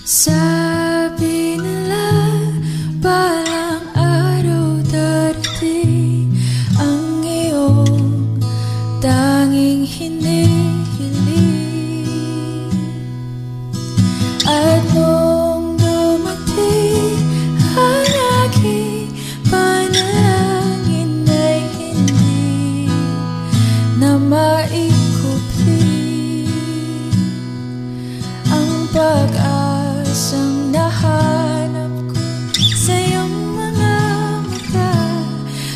Sabi nila balang araw darating ang iyong tanging hinihiling. At nung dumating ang aking panalangin ay hindi na maikupli ang pag-asang nahanap ko sa iyong mga mata,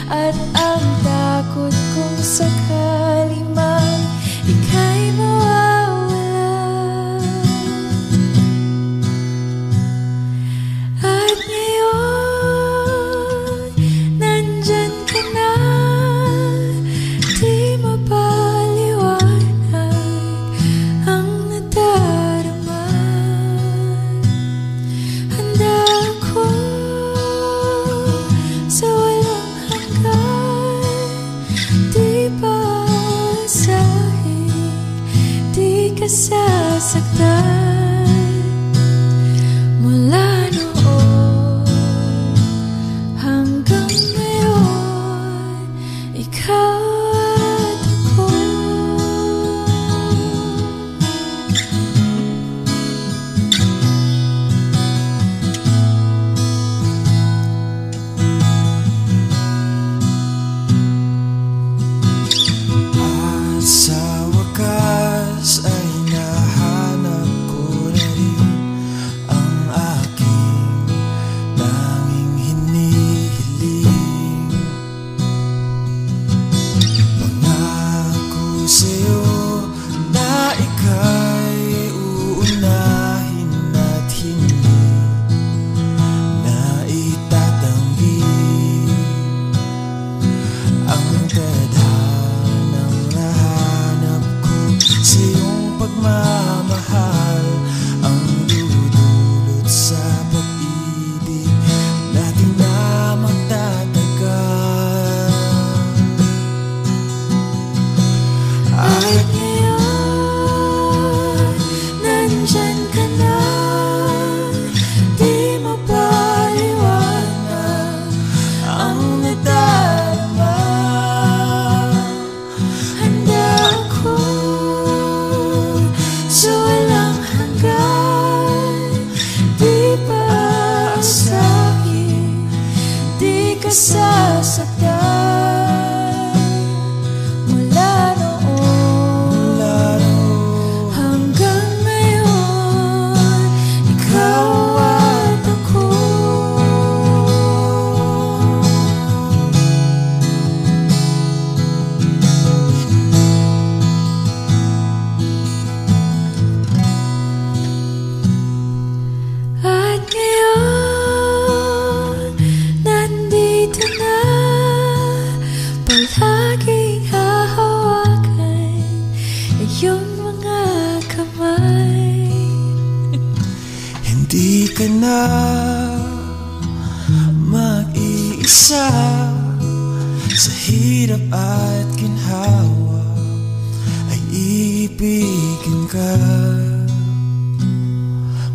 at ang takot kong sakali man ika'y mawawala. At ngayon, nandyan ka na, di mapaliwanag ang nadarama. Handa ako sa walang hanggan, di paasahin, di ka sasaktan. Mula noon hanggang ngayon, ikaw at ako. At sa wakas ay nahanap ko na rin ang aking tanging hinihiling. Pangako sa'yo na ika'y uunahin at hindi na itatanggi ang tadhanang nahanap ko sa iyong pagmamahal, ang dudulot sa pag-ibig natin na magtatagal. At ngayon, nandyan ka na, di mapaliwanag ang nadarama. Handa ako sa walang hanggan, di paasahin, di ka sasaktan. Mula noon hanggang ngayon, ikaw at ako. At ngayon, nandito na, palaging hahawakan iyong mga kamay. Hindi ka na mag-iisa sa hirap at ginhawa, ay ibigin ka.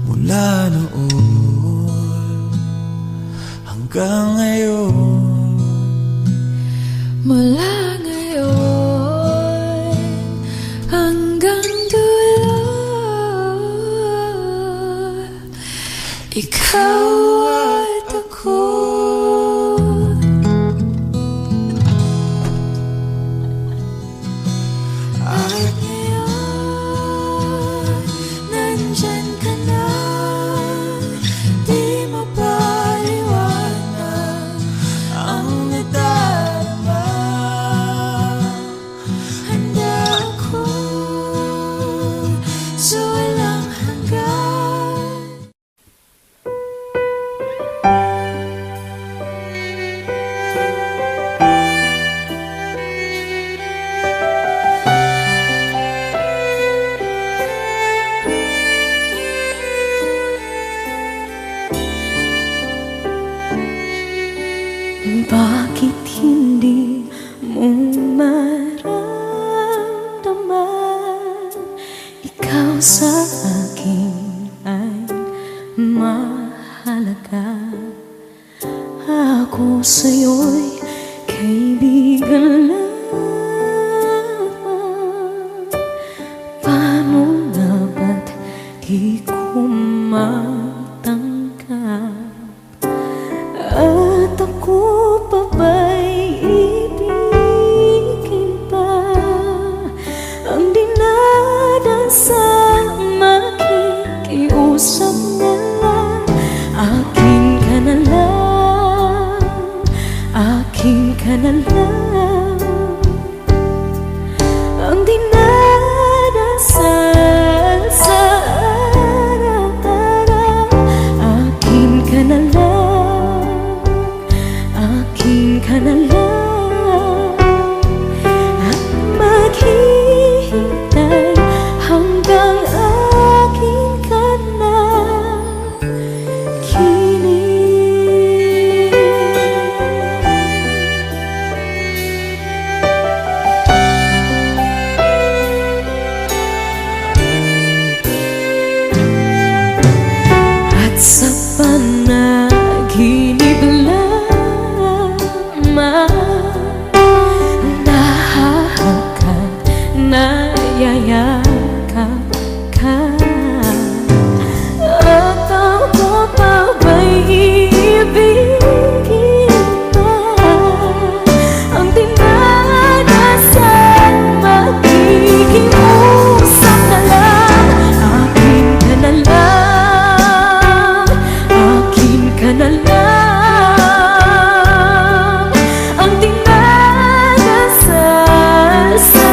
Mula noon hanggang ngayon, Mula ngayon hanggang dulo, ikaw at ako. At ngayon, nandyan ka na, di mapaliwanag ang nadarama. Handa ako sa walang hanggan. kaibigan lamang. Paano nga ba't di ko matanggap? At ako pa ba'y ibigin pa? Ang dinadasang makikiusap na lang. Akin ka na lang, akin ka na lang. Ang dinadasal sa araw-araw. Akin ka na lang, akin ka na lang. At maghihintay hanggang akin ka na kilig. At sa panaginip lamang nahahagkan, nayayakap ka. At ako pa ba'y ibigin pa? Ang dinadasal makikiusap na lang. Akin ka na lang, akin ka na lang. Ang dinadasal sa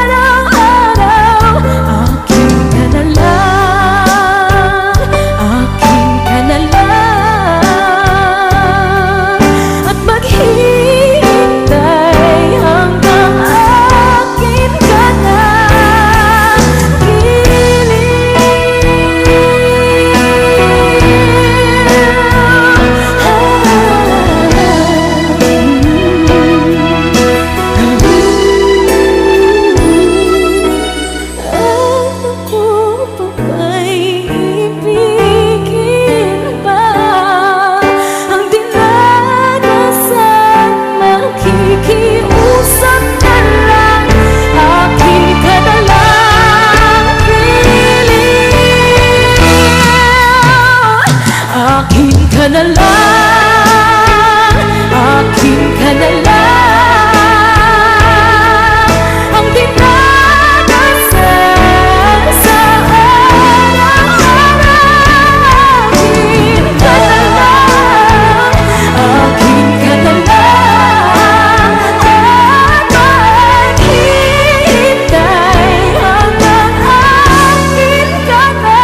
araw-araw. Akin ka na lang, akin ka na lang. At maghihintay hanggang akin ka na At ako pa ba'y ibigin pa? Ang dinadasal makikiusap na lang. Akin ka na lang, kilig. Akin ka na lang, akin ka na lang. Ang dinadasal sa araw-araw. Akin ka na lang, akin ka na lang. At maghihintay hanggang akin ka na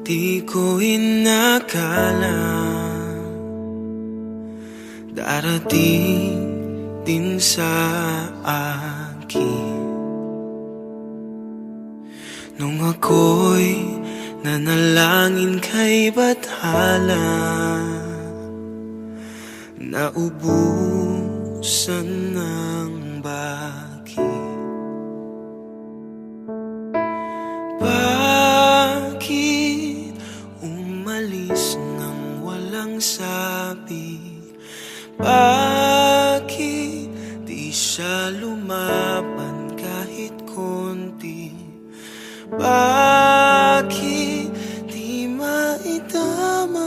Di ko inakala darating din sa akin nung ako'y nanalangin kay Bathala. Naubusan ng bakit. Bakit umalis nang walang sabi? Bakit di siya lumaban kahit konti? Bakit di maidamang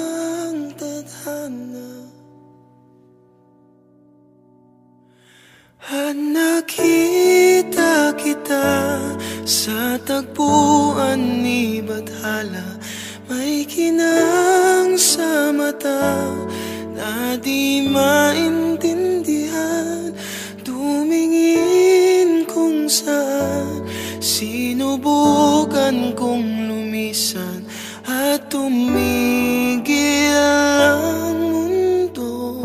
tadhana? At nakita kita sa tagpuan ni Bathala. May kinang sa mata na di maintindihan. Tumingin kung saan Sinubukan kong lumisan at tumigil ang mundo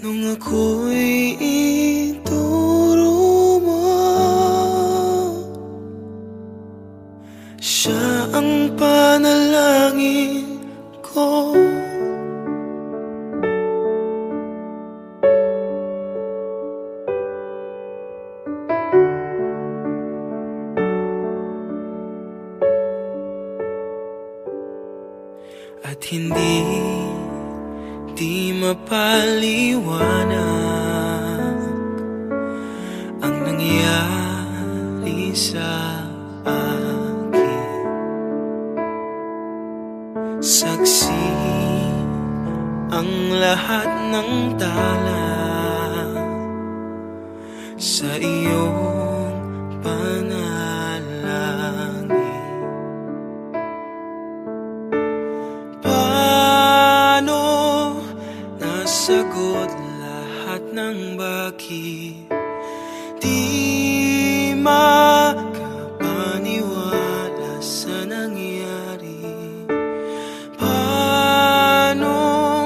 nung ako'y ituro mo. Siya ang panalangin ko. At hindi mapaliwanag ang nangyari sa akin. Saksi ang lahat ng tala sa iyong panalangin. Paano nasagot lahat ng bakit di makapaniwala sa nangyari? Paano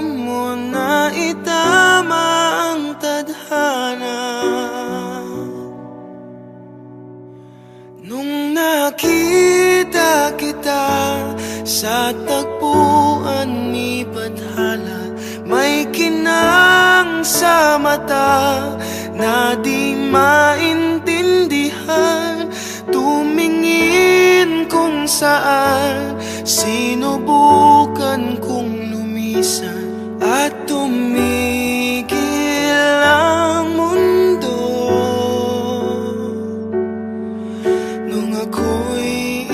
mo naitama ang tadhana nung nakita kita sa tagpuan ni Bathala? May kinang sa mata na di maintindihan, tumingin kung saan. Sinubukan kong lumisan at tumigil ang mundo nung ako'y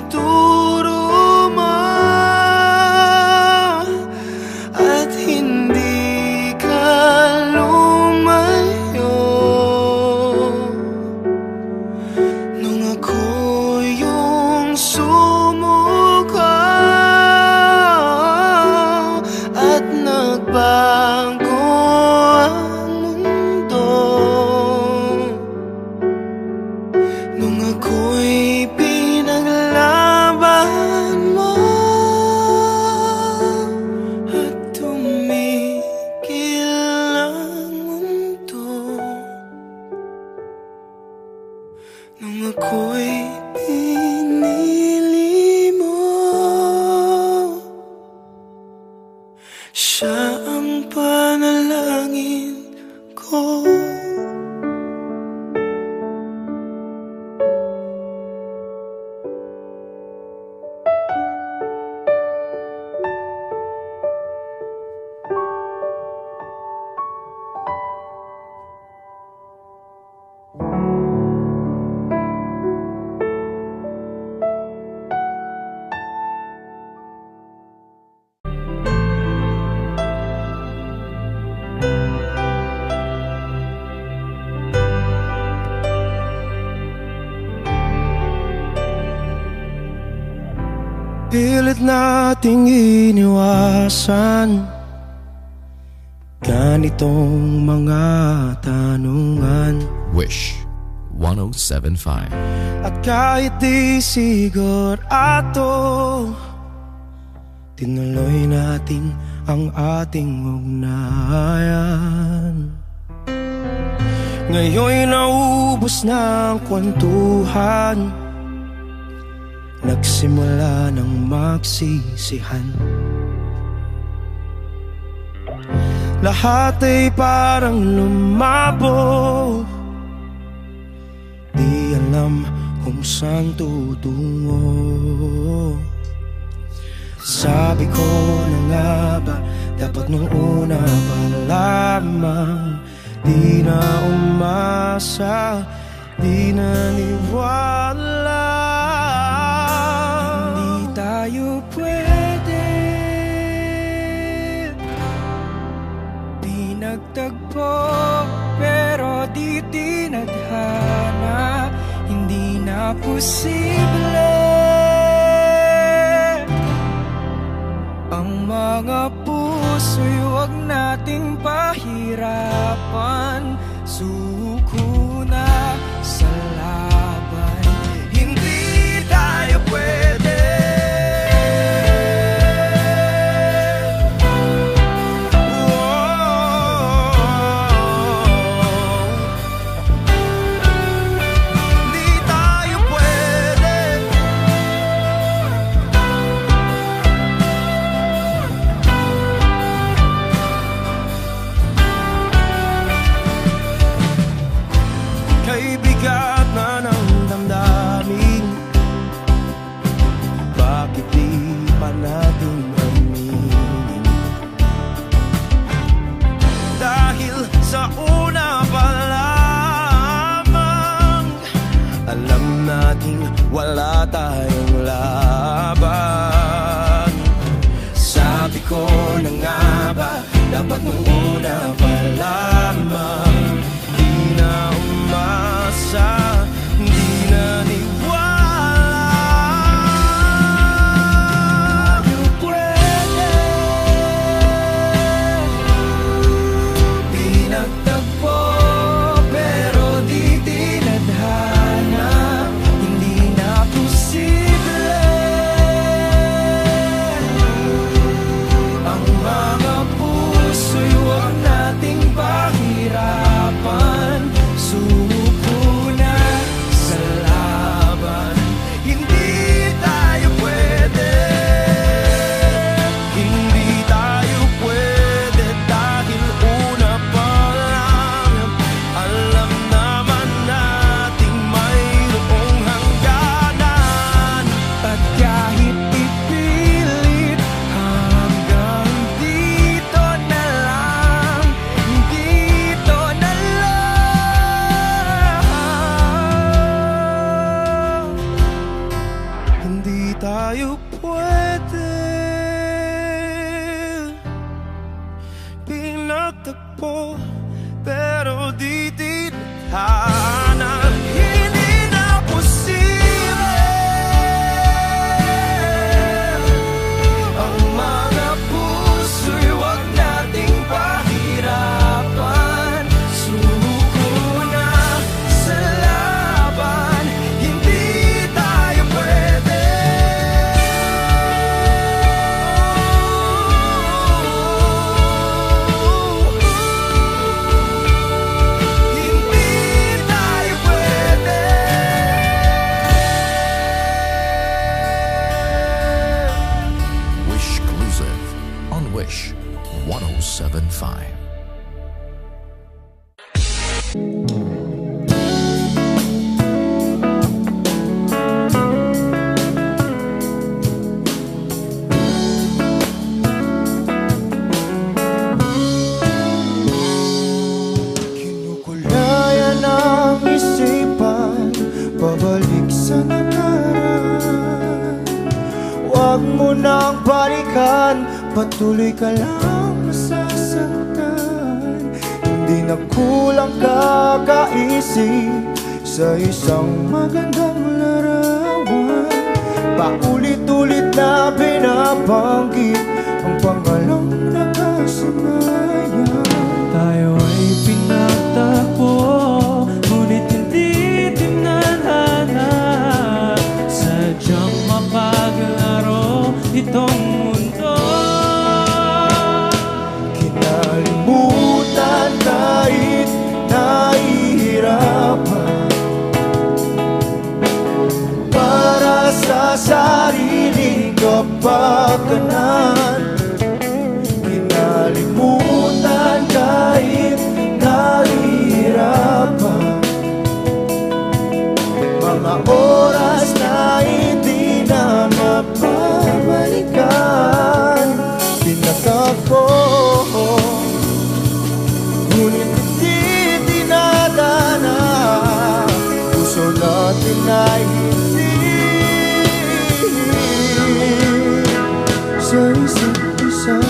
ituro mo at hindi ka lumayo nung ako yung sumuko at nagbago ang mundo nung ako'y pinaglaban mo at tumigil ang mundo nung ako'y pinili mo. Siya ang panalangin ko. Pilit nating iniwasan ganitong mga tanungan. Wish 107.5. At kahit di sigurado, tinuloy natin ang ating ugnayan. Ngayon'y naubos na ang kwentuhan, nagsimula ng magsisihan. Lahat ay parang lumabo, di alam kung saan tutungo. Sabi ko na nga ba, dapat nung una pa lamang di na umasa, di naniwala. Hindi tayo pwede pinagtagpo, pero di tinadhana. Hindi na posible ang mga puso'y huwag nating pahirapan. Suko na Ako'y bigat na ng damdamin. Bakit di pa natin aminin? Dahil sa una pa lamang alam nating wala tayong laban. Sabi ko na nga ba, dapat nung una pa lamang. Di na umasa, di na niwala. Tayo pwede pinagtagpo, pero di tinadhana. Hindi na posible ang mga puso'y huwag nating pahirapan. Sumuko na sa laban. Hindi tayo pwede, hindi tayo pwede. Dahil una pa lang alam naman nating mayroong hangganan. At kahit ipilit hanggang dito na lang, dito na lang. Hindi tayo pwede pinagtagpo, pero di tinadhana. Hindi na posible ang mga puso'y huwag nating pahirapan. Sumuko na sa laban. Hindi tayo pwede. Hindi tayo pwede. Wish Exclusive on Wish 1075. Kinukulayan ang isipan, pabalik sa nakaraan. Huwag mo nang balikan, patuloy ka lang masasaktan. Hindi na kulang kakaisip sa isang magandang larawan. Paulit-ulit na binabanggit ang pangalang nakasanayan. Tayo ay pinagtagpo, ngunit hindi tinadhana. Sadyang mapaglaro itong mundo. Kinalimutan kahit nahihirapan, para sa sariling kapakanan. Kinalimutan kahit nahihirapan, mga oras na hindi na mapabalikan. Pinagtagpo, ngunit hindi tinadhana. Puso natin ay hindi sa isa't isa.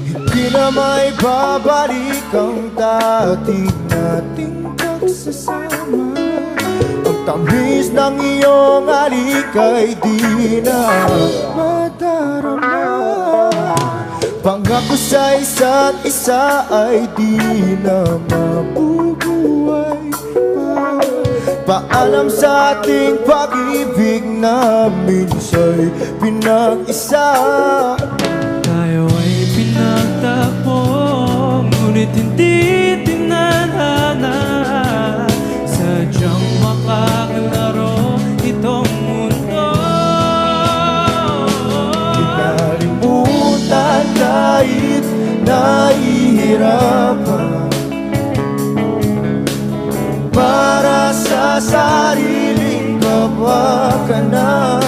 Hindi na may babalik ang dati nating pagsasama. Ang tamis ng iyong halik ay di na madarama. Pangako sa isa't isa ay di na mabubuhay pa. Paalam sa ating pag-ibig na minsa'y pinag-isa. Tayo ay pinagtagpo, ngunit hindi tinadhana. Sadyang makaglaro nahihirapan para sa sariling kapakanan.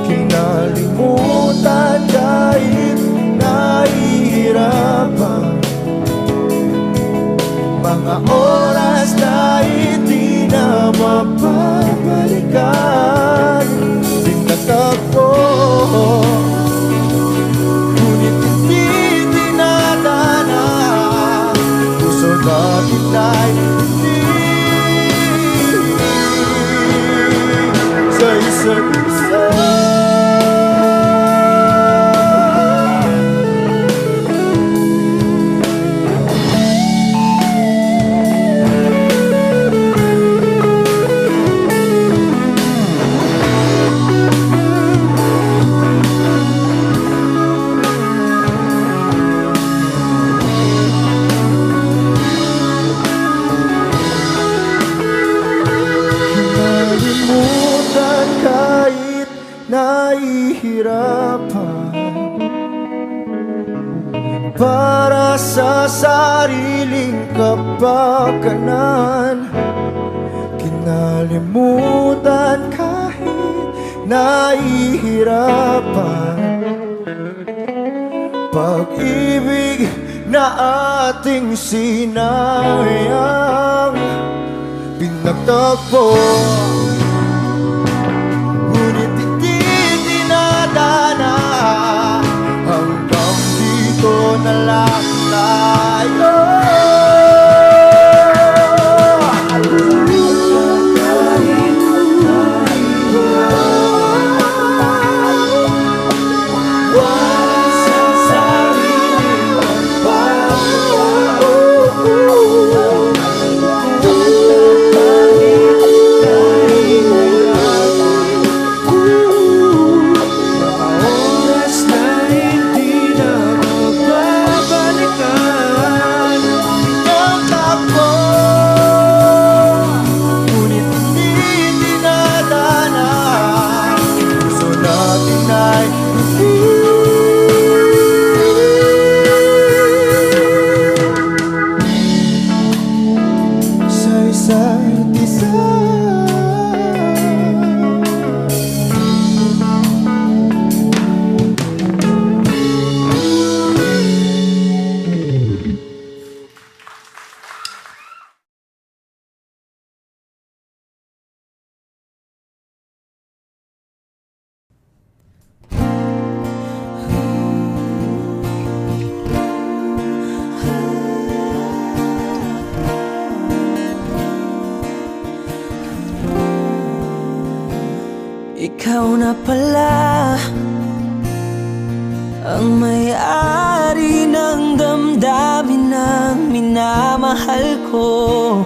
Kinalimutan kahit nahihirapan, mga oras na hindi na mapabalikan. Tinatagpo, ngunit hindi dinadana. Puso natin ay hindi sa isa't isa. Kinalimutan kahit nahihirapan para sa sariling kapakanan. Kinalimutan kahit nahihirapan, pag-ibig na ating sinayang pinagtagpo, ngunit hindi dinadana. Hanggang dito na lang tayo. Ikaw na pala ang may-ari ng damdamin ng minamahal ko.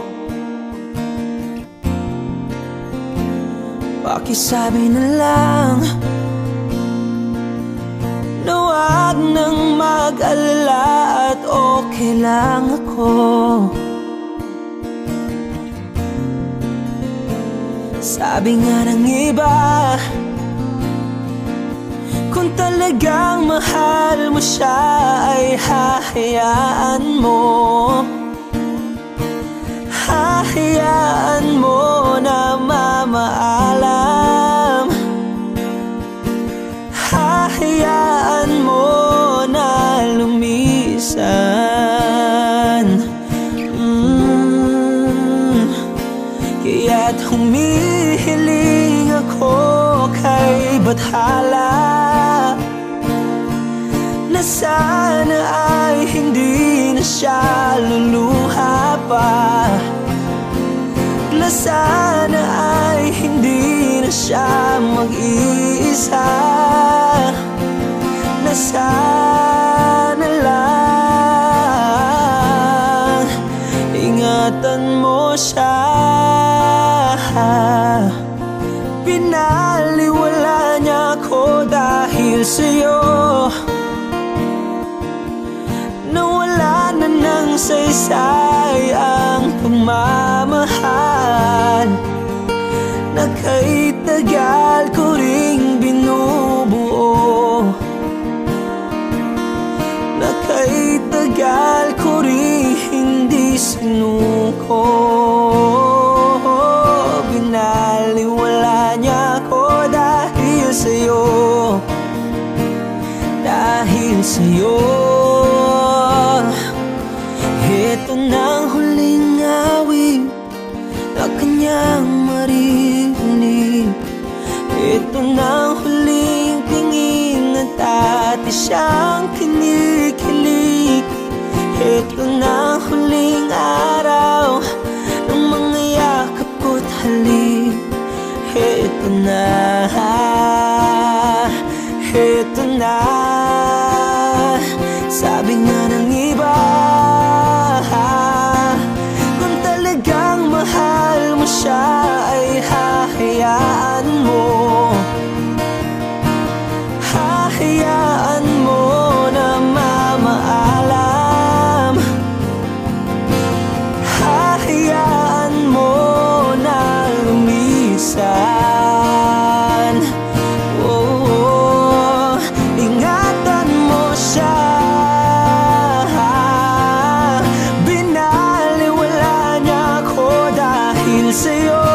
Pakisabi na lang na wag nang mag-alala at okay lang ako. Sabi nga ng iba, kung talagang mahal mo siya ay hahayaan mo. Hahayaan mo na mamaalam. Hahayaan mo na lumisan. Kaya't humihiling ako kay Bathala na sana ay hindi na siya luluha pa, na sana ay hindi na siya mag-iisa, na sana lang ingatan mo siya. Pinaliwala niya ako dahil sa'yo, nawala na ng saysay ang pagmamahal na kay tagal ko ring binubuo, na kay tagal tagal ko rin hindi sinuko. Binaliwala niya ako dahil sa'yo, dahil sa'yo. Ito na ang huling awit na kanyang marinig. Ito na ang huling tingin at dati siyang kinikilig. Ito na ang huling araw ng mga yakap ko't halik. Ito na, ito na. Sabi nga ng iba, kung talagang mahal mo siya ay hahayaan mo. Hahayaan mo na mamaalam. Hahayaan mo na lumisan. Oh, ingatan mo siya. Binaliwala niya ako dahil sa'yo.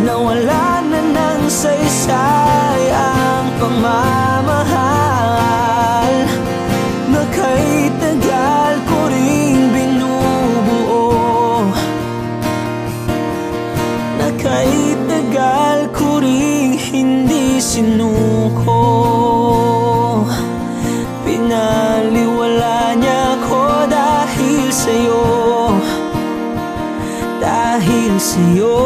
Nawala na ng saysay ang pagmamahal na kay tagal ko ring binubuo, na kay tagal ko ring hindi sinuko. Pinaliwala niya ako dahil sa'yo, dahil sa'yo.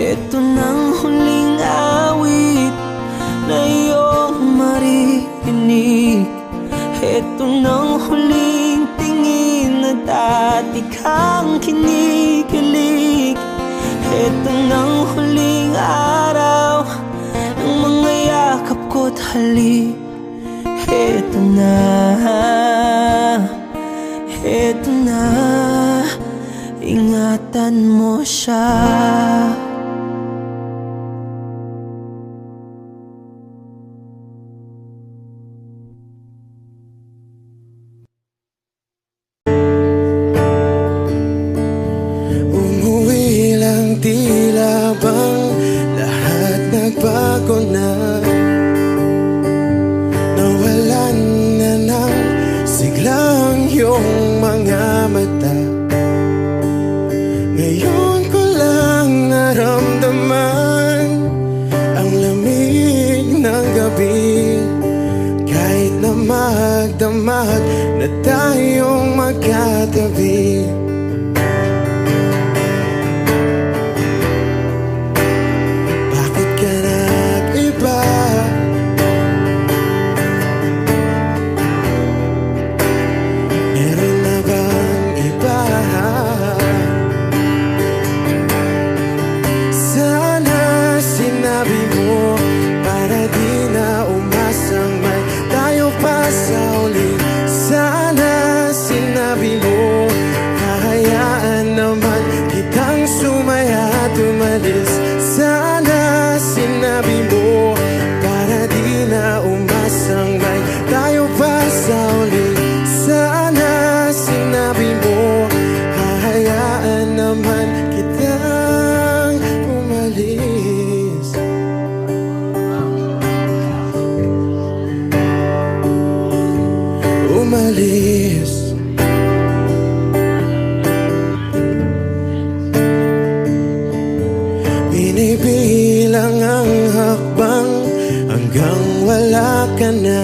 Ito nang huling awit na iyong marinig. Ito nang huling tingin na dati kang kinikilig. Ito nang huling araw ng mga yakap ko't halik. Ito na, ito na. Ingatan mo siya. Umuwi lang, tila bang lahat nagbago na. Nawalan na ng siglang iyong mga mata. Ngayon ko lang naramdaman ang lamig ng gabi. Kahit na magdamag na tayong magkatabi. Bakit ka nag-iba? Meron na bang iba? Sana sinabi mo para di na umasang may tayo pa sa uli. Sana sinabi mo hahayaan naman kitang sumaya at umalis. Sana sinabi mo para di na umasang may tayo pa sa uli. Sana sinabi mo hahayaan naman kitang umalis. Umalis. Binibilang ang hakbang hanggang wala ka na.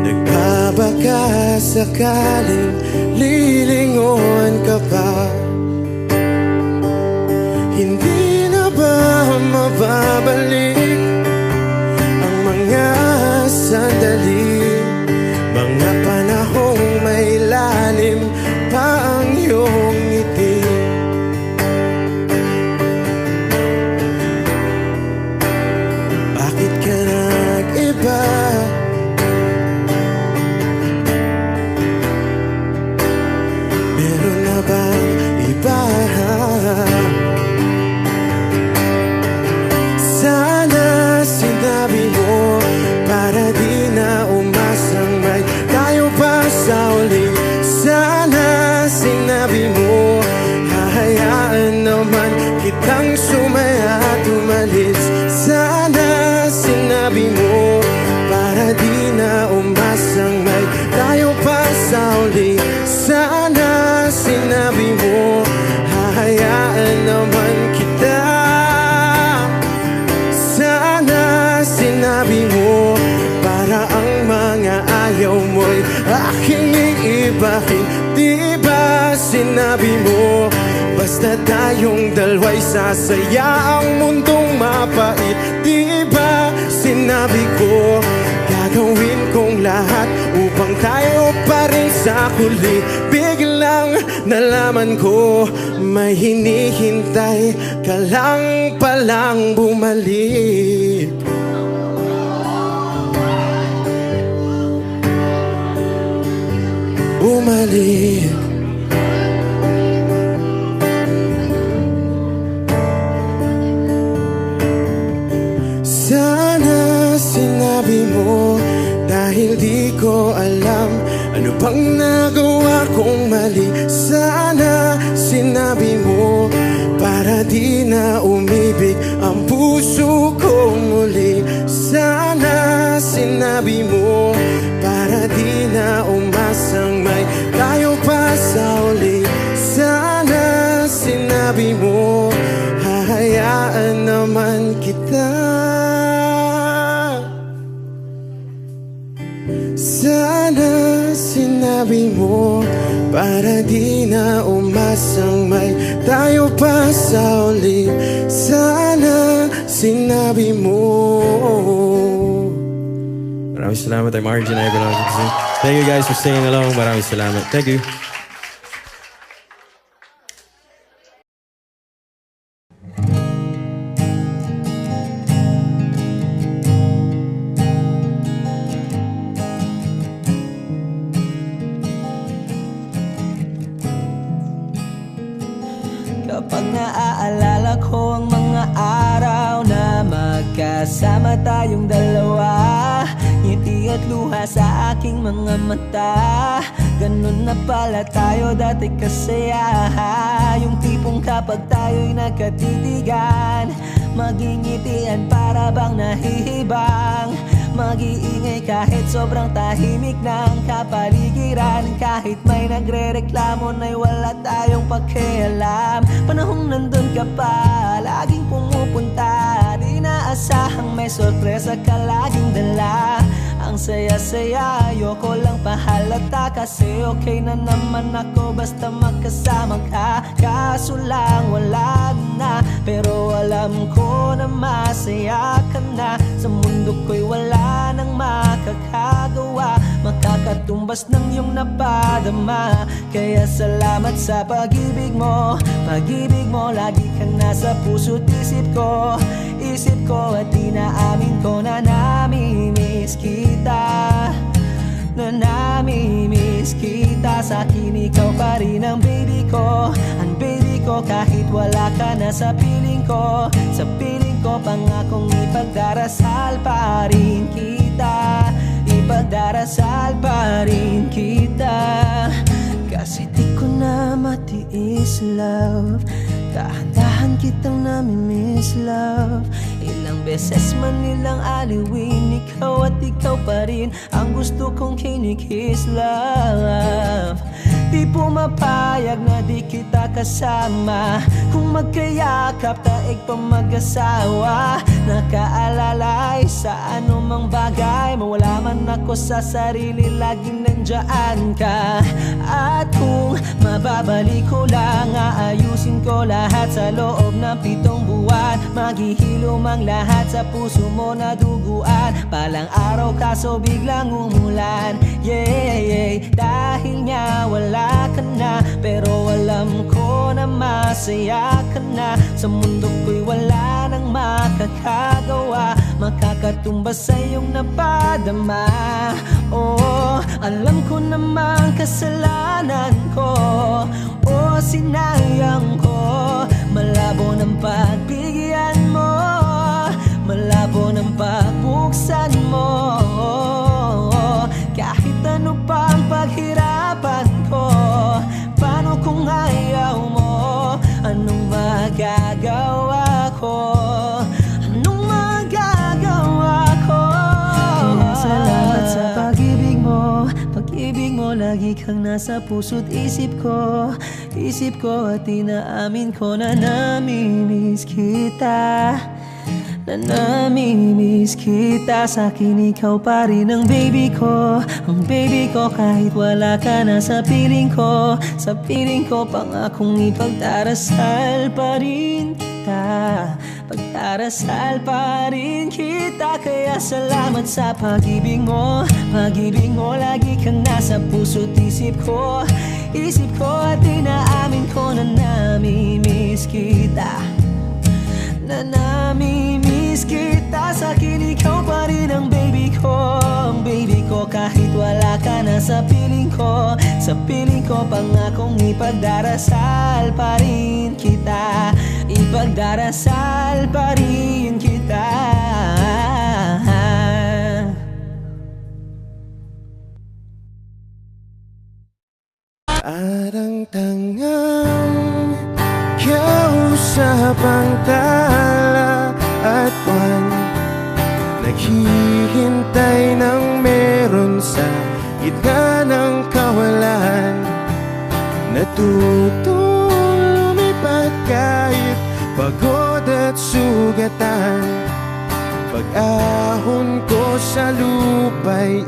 Nagbabaka sakaling lilingon ka pa. Hindi na ba mababalik ang mga sandali, mga panahong may lalim pa ang iyong ngiti? Bakit ka nag-iba? Meron na bang nang sumaya at umalis. Sana sinabi mo para di na umasang may tayo pa sa uli. Sana sinabi mo hahayaan naman kita. Sana sinabi mo para ang mga ayaw mo'y aking iibahin. Di ba sinabi mo basta tayong dalawa'y sasaya ang mundong mapait. Di ba sinabi ko gagawin kong lahat upang tayo pa rin sa huli. Biglang nalaman ko may hinihintay ka lang palang bumalik. Bumalik. Sana sinabi mo dahil di ko alam ano bang nagawa kong mali. Sana sinabi mo para di na umibig ang puso ko muli. Sana sinabi mo para di na umasang may tayo pa sa uli. Sana sinabi mo hahayaan naman kita. Sana sinabi mo para di na umasang may tayo pa sa uli. Sana sinabi mo. Maraming salamat. I'm Arjun. Thank you guys for singing along. Maraming salamat. Thank you. Kapag naaalala ko ang mga araw na magkasama tayong dalawa, ngiti at luha sa aking mga mata. Ganun na pala tayo dati kasaya. Yung tipong kapag tayo'y nagkatitigan, magingitian para bang nahihibang. Mag-iingay kahit sobrang tahimik ng kapaligiran. Kahit may nagre-reklamo na'y wala tayong pakialam. Panahong nandun ka pa, laging pumupunta. Di naasahang may sorpresa ka laging dala. Ang saya-saya, ayoko lang pahalata. Kasi okay na naman ako basta magkasama ka. Kaso lang wala na, pero alam ko na masaya ka na. Sa mundo ko'y wala nang makakagawa, makakatumbas ng iyong napadama. Kaya salamat sa pag-ibig mo. Pag-ibig mo, lagi kang nasa puso't isip ko. Isip ko at inaamin ko na namimiss kita. Na namimiss kita. Sa akin ikaw pa rin ang baby ko. Ang baby ko kahit wala ka na sa piling ko. Sa piling ko pangakong ipagdarasal pa rin kita. Ipagdarasal pa rin kita. Kasi di ko na matiis love. Dahan-dahan kitang namimiss love. Ilang beses man nilang aliwin, ikaw at ikaw pa rin ang gusto kong kinikiss love. Di pumapayag na di kita kasama. Kung magkayakap taig pa mag-asawa. Nakaalalay sa anumang bagay. Mawala man ako sa sarili, laging nandyan ka. At kung mababalik ko lang, aayusin ko lahat sa loob ng 7 buwan. Maghihilom ang lahat sa puso mo na duguan. Palang araw kaso biglang umulan. Yeah, dahil nga wala ka na, pero alam ko na masaya ka na. Sa mundo ko'y wala nang makakagawa, makakatumbas sa iyong napadama. Oh, alam ko naman kasalanan ko. Oh, sinayang ko. Malabo ng pagbigyan mo, malabo ng pagbuksan mo. Kahit ano pa ang paghirapan ko, paano kung ayaw mo? Anong magagawa? kang nasa puso't isip ko. Isip ko at inaamin ko na namimiss kita. Na namimiss kita. Sa'kin ikaw pa rin ang baby ko. Ang baby ko kahit wala ka na sa piling ko. Sa piling ko pangakong ipagdarasal pa rin kita. Pagdarasal pa rin kita. Kaya salamat sa pag-ibig mo. Pag-ibig mo lagi kang nasa puso't isip ko. Isip ko at inaamin ko na namimiss kita. Na namimiss kita. Sa'kin ikaw pa rin ang baby ko. Ang baby ko kahit wala ka na sa piling ko. Sa piling ko pangakong ipagdarasal pa rin kita. Ipagdarasal pa rin kita. Arang tangang kausap ang tala at buwan, naghihintay ng meron sa gitna ng kawalan. Natutong lumipad kahit pagod at sugatan. Pag-ahon ko sa lupa'y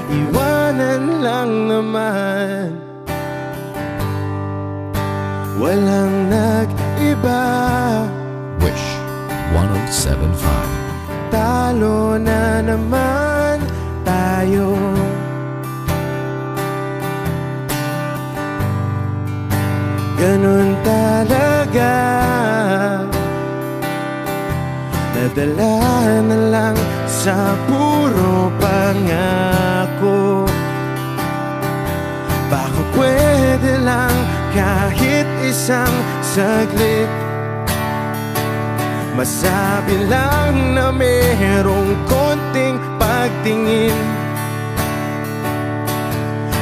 iiwanan lang naman. Walang nag-iba. Wish 1075. Talo na naman tayo. Ganun talaga. Nadala na lang sa puro pangako. Baka pwede lang kahit isang saglit, masabi lang na merong konting pagtingin.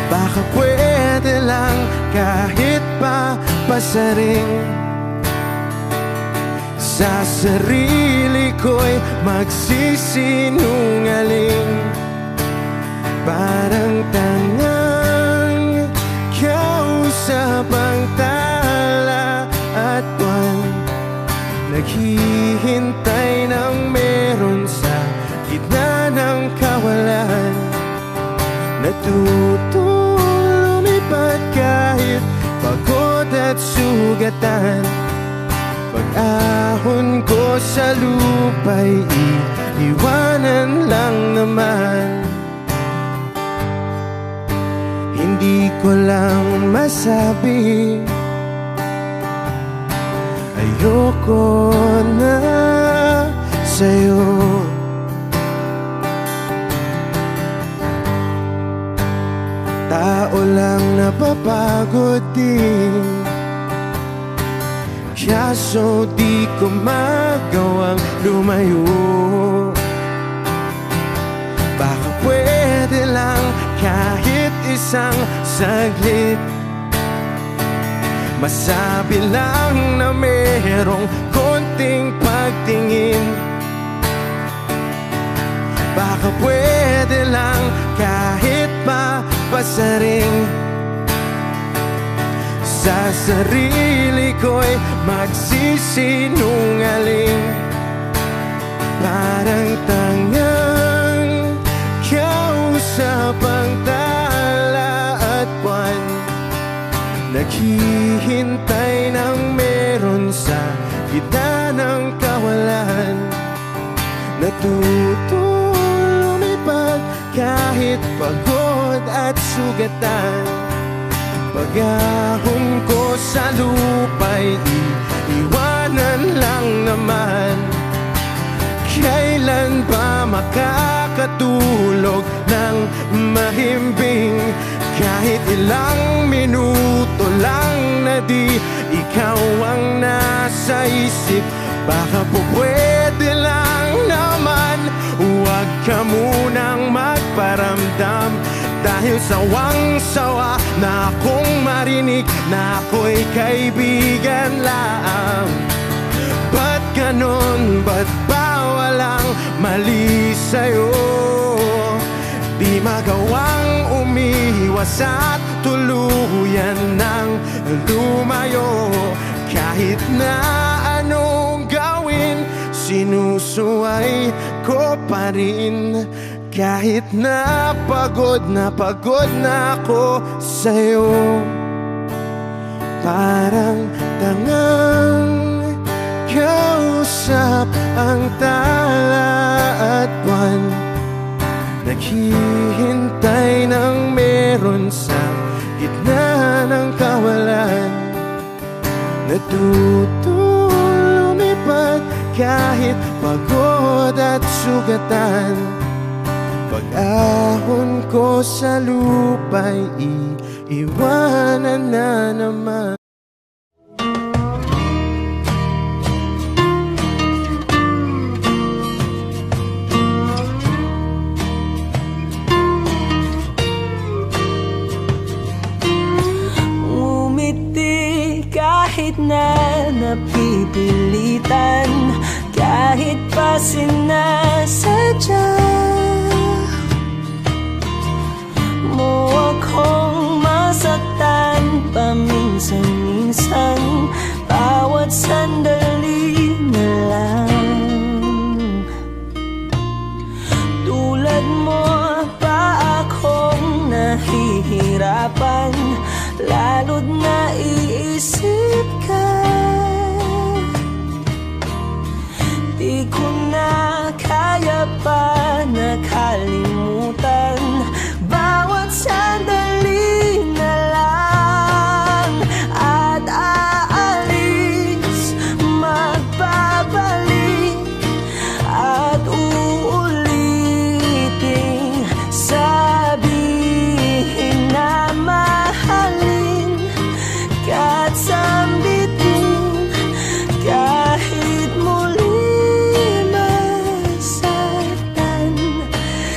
Baka pwede lang kahit pa pasaring. Sa sarili ko'y magsisinungaling. Parang tangang kausap ang tala at buwan, naghihintay ng meron sa gitna ng kawalan. Natutong lumipad kahit pagod at sugatan. Pag-ahon ko sa lupa'y iiwanan lang naman. Hindi ko lang masabi, ayoko na sa'yo. Tao lang napapagod din, kaso di ko magawang lumayo. Baka pwede lang kahit isang saglit, masabi lang na merong konting pagtingin. Baka pwede lang kahit pa pasaring. Sa sarili ko'y magsisinungaling. Parang tangang kausap ang tala at buwan, naghihintay ng meron sa gitna ng kawalan. Natutong lumipad kahit pagod at sugatan. Pag-ahon ko sa lupa'y iiwanan lang naman. Kailan ba makakatulog ng mahimbing? Kahit ilang minuto lang na di ikaw ang nasa isip. Baka po pwede lang naman, huwag ka munang magparamdam. Dahil sawang-sawa na akong marinig na ako'y kaibigan lang. Ba't ganon? Ba't ba walang mali sa'yo? Di magawang umiwas umalis at tuluyan ng lumayo. Kahit na anong gawin, sinusuway ko pa rin. Kahit na pagod na ako sa'yo. Parang tangang kausap ang tala at buwan, naghihintay ng meron sa gitna ng kawalan. Natutong lumipad kahit pagod at sugatan. Pag-ahon ko sa lupa'y iiwanan na naman. Umiti kahit na napipilitan, kahit pa sinasadya mo akong masaktan paminsan-minsan. Bawat sandali na lang, tulad mo pa akong nahihirapan, lalo't naiisip ka. Di ko na kaya pa nakalimutan bawat sandali na lang. At aalis, magbabalik at uulitin, sabihin na mahalin ka't sambitin. Kahit muli masaktan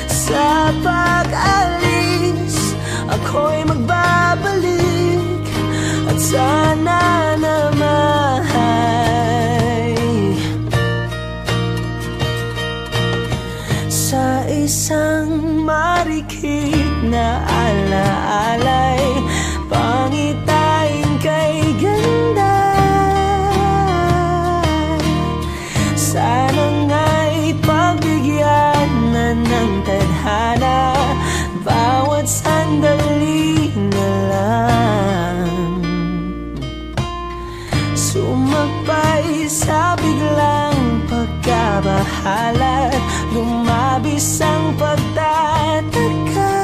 sa pag-alis, ako'y magbabalik at sana naman sa isang marikit na alaalay, pangitain kay ganda. Sana nga'y pagbigyan na ng tadhana bawat sandali na lang. Sumakbay sa biglang pagkabahala, lumabis ang pagtataka.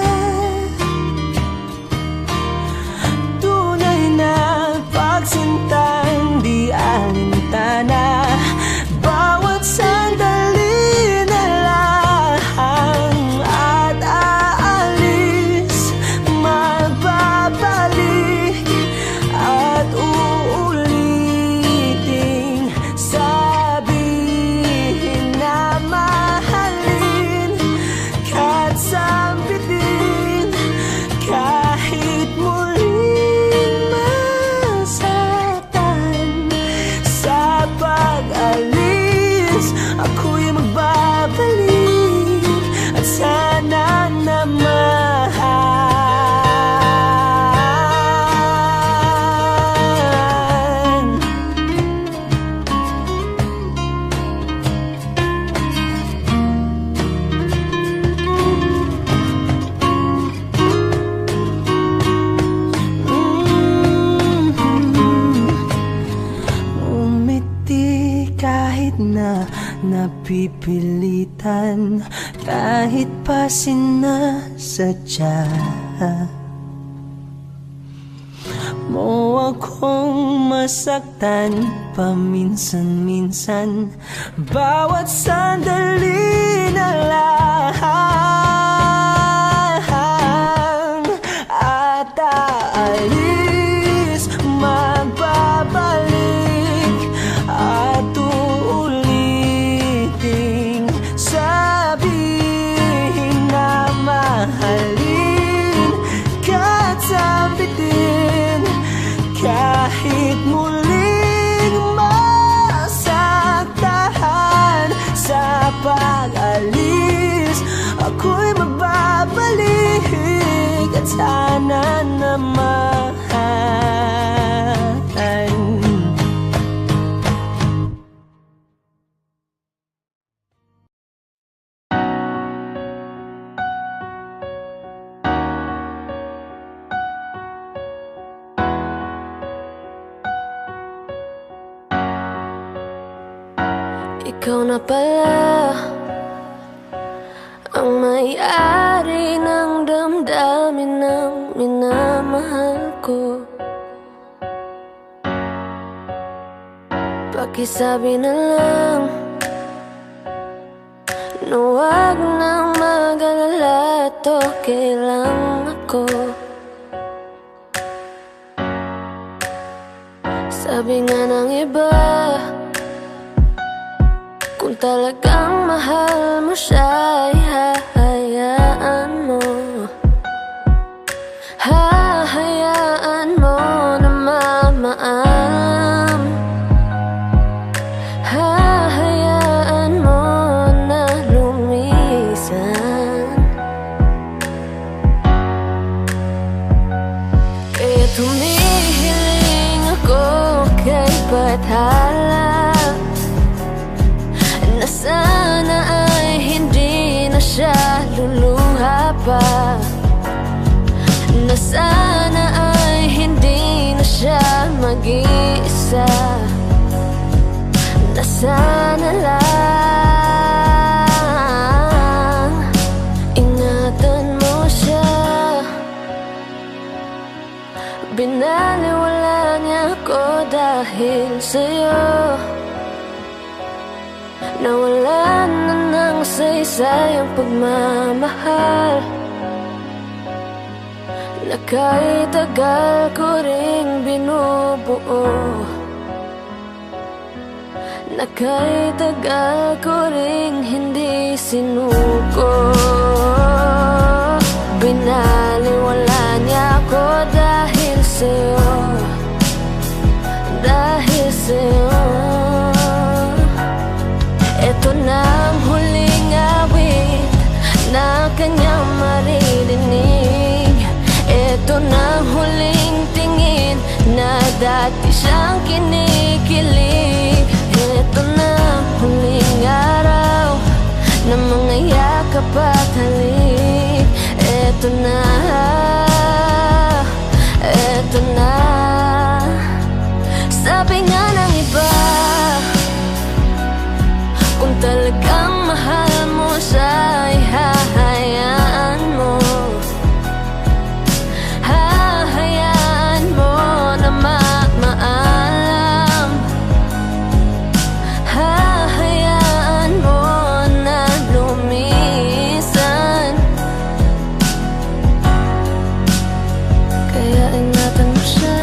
Tunay na pagsintang di alintana, bawat sandali na lang. At aalis, magbabalik at uulitin, sabihin na mahalin ka't sambitin. Kahit muling masaktan sa pag-alis, ako'y magbabalik at sana naman umiti kahit na napipilitan, kahit pa sinasadya mo akong masaktan paminsan-minsan. Bawat sandali na lang. At aalis, magbabalik at uulitin, sabihin na mahalin ka't sambitin. Kahit muling masaktan sa pag-alis, ikaw na pala ang may-ari ng damdamin ng minamahal ko. Pakisabi na lang na huwag nang mag-alala, at okay lang ako. Sabi nga ng iba, kung talagang mahal mo siya, ay hahayaan mo. Hahayaan mo na mamaam. Hahayaan mo na lumisan. Kaya tumihiling ako kay Bathala na sana ay hindi na siya luluha pa, na sana ay hindi na siya mag-iisa, na sana lang ingatan mo siya. Binaliwala niya ako dahil sa'yo, nawala na ng saysay ang pagmamahal na kahit tagal ko ring binubuo, na kahit tagal ko ring hindi sinuko. Binaliwala niya ako dahil sa'yo, dahil sa'yo. Ito na ang huling awit na kanyang maririnig. Ito na ang huling tingin na dati siyang kinikilig. Ito na ang huling araw na mga yakap at halik. Ito na, ito na. Sabi nga ng iba, kung talagang mahal mo siya, ay hahayaan mo. Hahayaan mo na maalam. Hahayaan mo na lumisan. Kaya ingatan mo siya.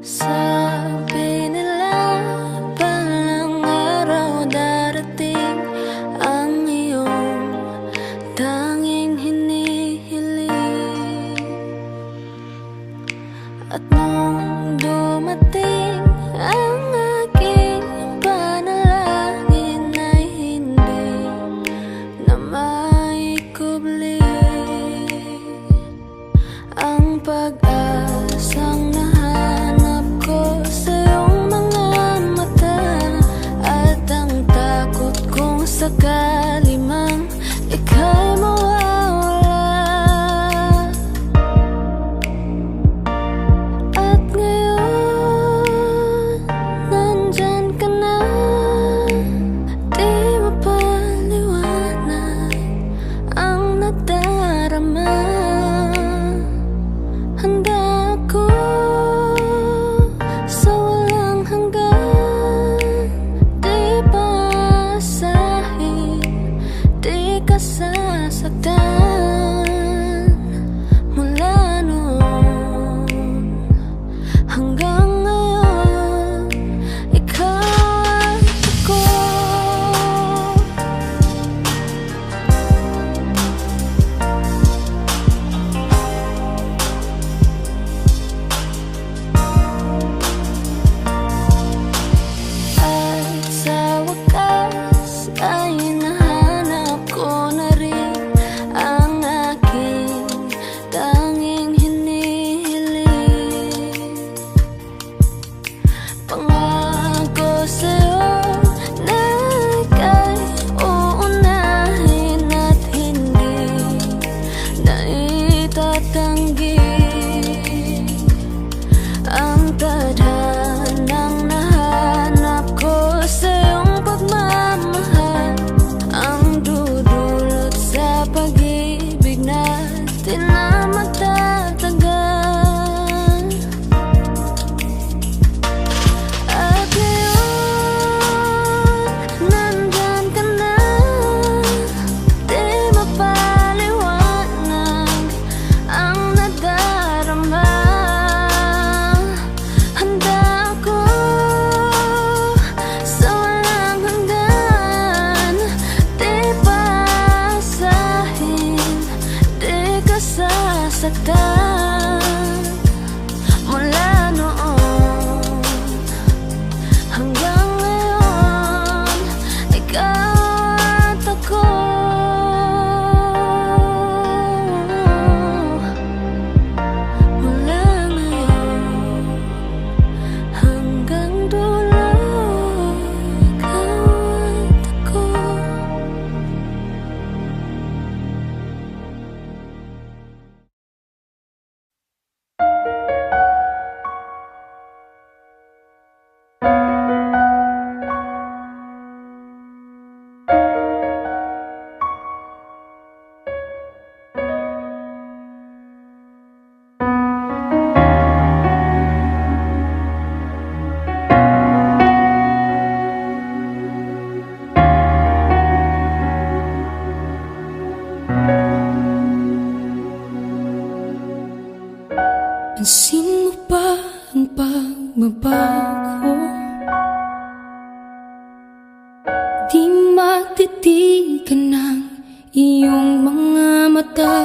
Sabi nila palang araw darating ang iyong tanging hinihiling. At nung dumating ang aking panalangin, ay hindi na maikubli ang pag-asang nahanap ko sa iyong mga mata, at ang takot kong sakali mang ika'y mawawala. At ngayon magtatagal. At ngayon, nandyan ka na, di mapaliwanag ang nadarama. Handa ako sa walang hanggan, di pasahin, di ka sasaktan. Mula noon hanggang ngayon, ikaw at ako. Mula ngayon hanggang dulo, ikaw at ako. Pansin mo ba ang pagbabago? Di matitigan ng iyong mga mata.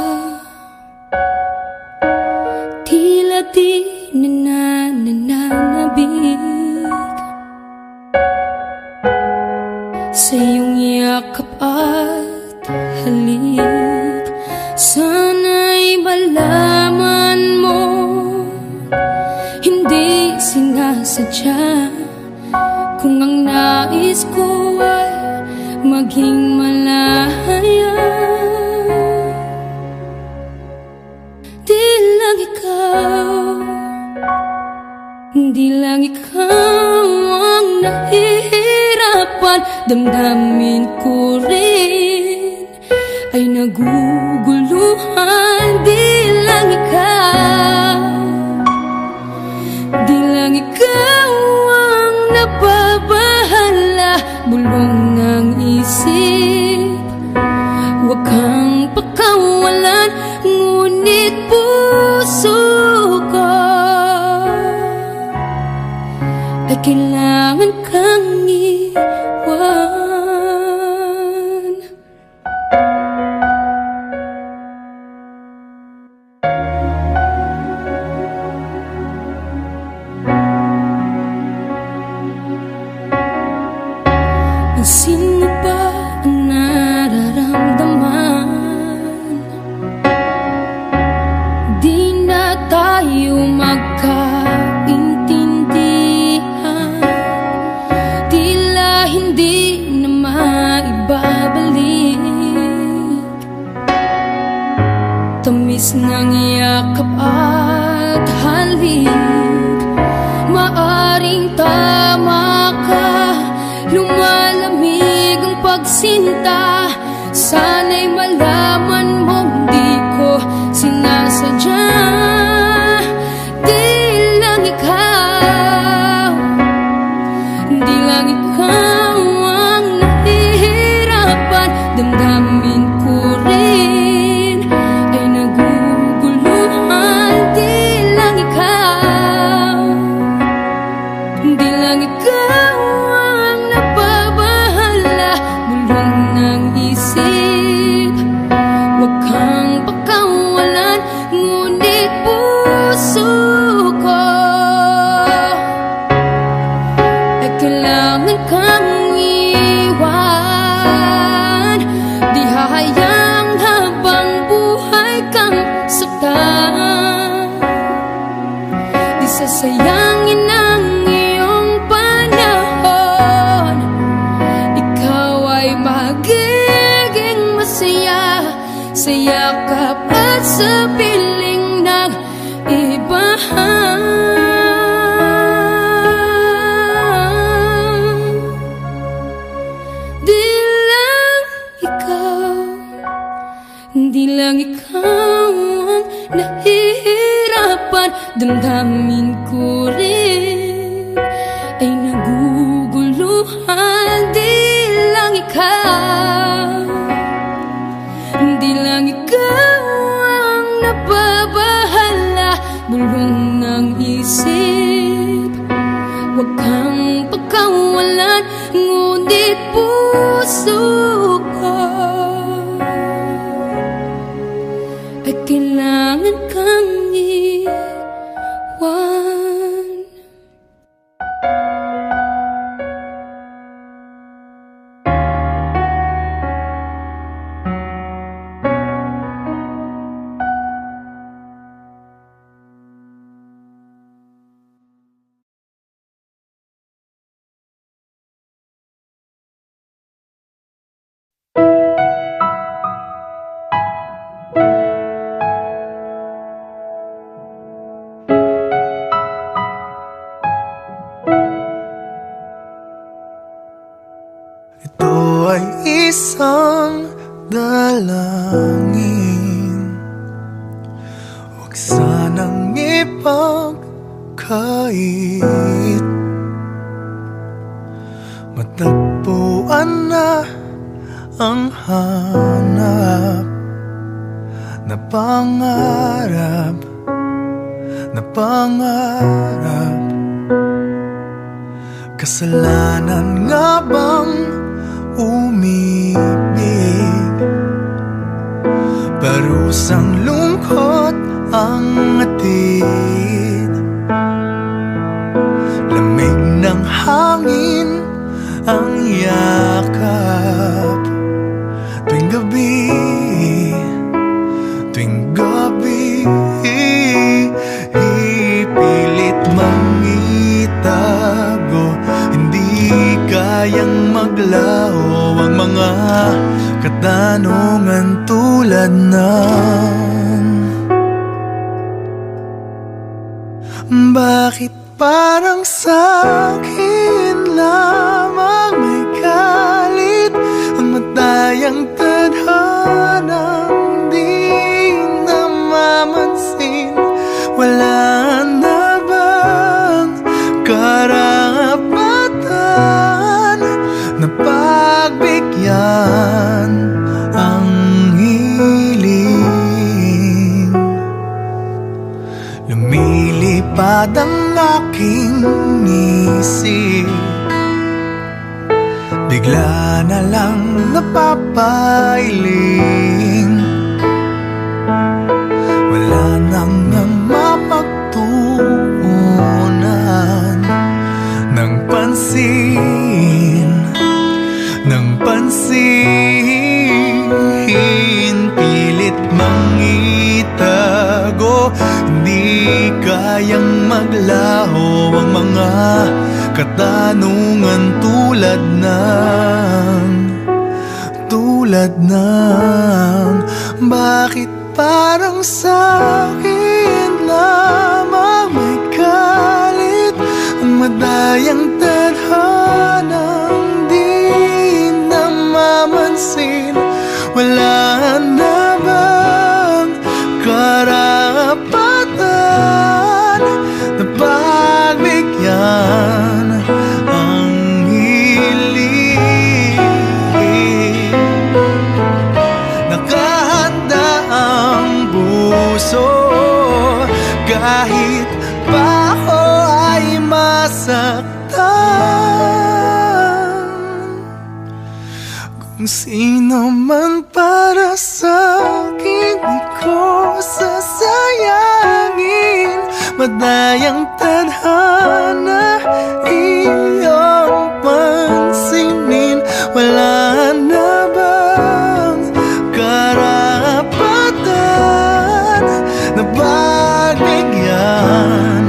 Tila di nananabig sa iyong yakap at halik. Sana'y malaman mo, hindi sinasadya. Kung ang nais ko ay maging malaya, di lang ikaw, di lang ikaw ang nahihirapan. Damdamin ko rin ay naguguluhan. Di lang ikaw, di lang ikaw ang nababahala. Bulong ng isip, huwag kang pakawalan, ngunit puso ko ay kailangan kang iwan. Pansin mo ba ang nararamdaman? Di na tayo magkaintindihan, tila hindi na maibabalik. Tamis ng yakap at halik, maaring tama ka. Lumalamig ang pagsinta, sana'y malaman mong di ko sinasadya. Di lang ikaw, di lang ikaw ang nahihirapan. Damdamin ko rin ay naguguluhan. Di lang ikaw, di lang ikaw ang nababahala. Bulong ng isip, huwag kang pakawalan, ngunit puso ko ay kailangan kang iwan. Di hahayang habang buhay kang saktan, di sasayangin ang iyong panahon. Ikaw ay magiging masaya sa yakap at sa piling ng iba. Di lang ikaw, di lang ikaw ang damdamin ko rin ay naguguluhan. Di lang ikaw ang nababahala, bulong ng isip. Huwag kang pagkawalan, ngunit puso ko ay kailangan kang iwan. Ito ay isang dalangin, huwag sanang ipagkait. Matagpuan na ang hanap na pangarap, na pangarap. Kasalanan nga bang umibig? Parusang lungkot ang atid, lamig ng hangin ang yakap. Tuwing gabi, tuwing gabi, ipilit mangitago. Hindi kayang maglaho ang mga katanungan tulad ng bakit parang sa'kin lamang may galit ang matayang tadhanang di namamansin? Wala na bang karapatan na pagbigyan ang hiling? Lumilipad ang aking isip, bigla na lang napapailing. Wala nang mapagtuunan ng pansin, ng pansin. Pilit mangitago, hindi kayang maglaho ang mga katanungan tulad ng bakit parang sa'kin lamang may galit ang madayang tadhanang di namamansin? Wala na bang karapatan na pagbigyan ang hiling? Nakahanda ang puso kahit pa ako ay masaktan. Kung sino man para sa'kin, di ko sasayangin. Madayang tadhana, iyong pansinin. Wala na bang karapatan na pagbigyan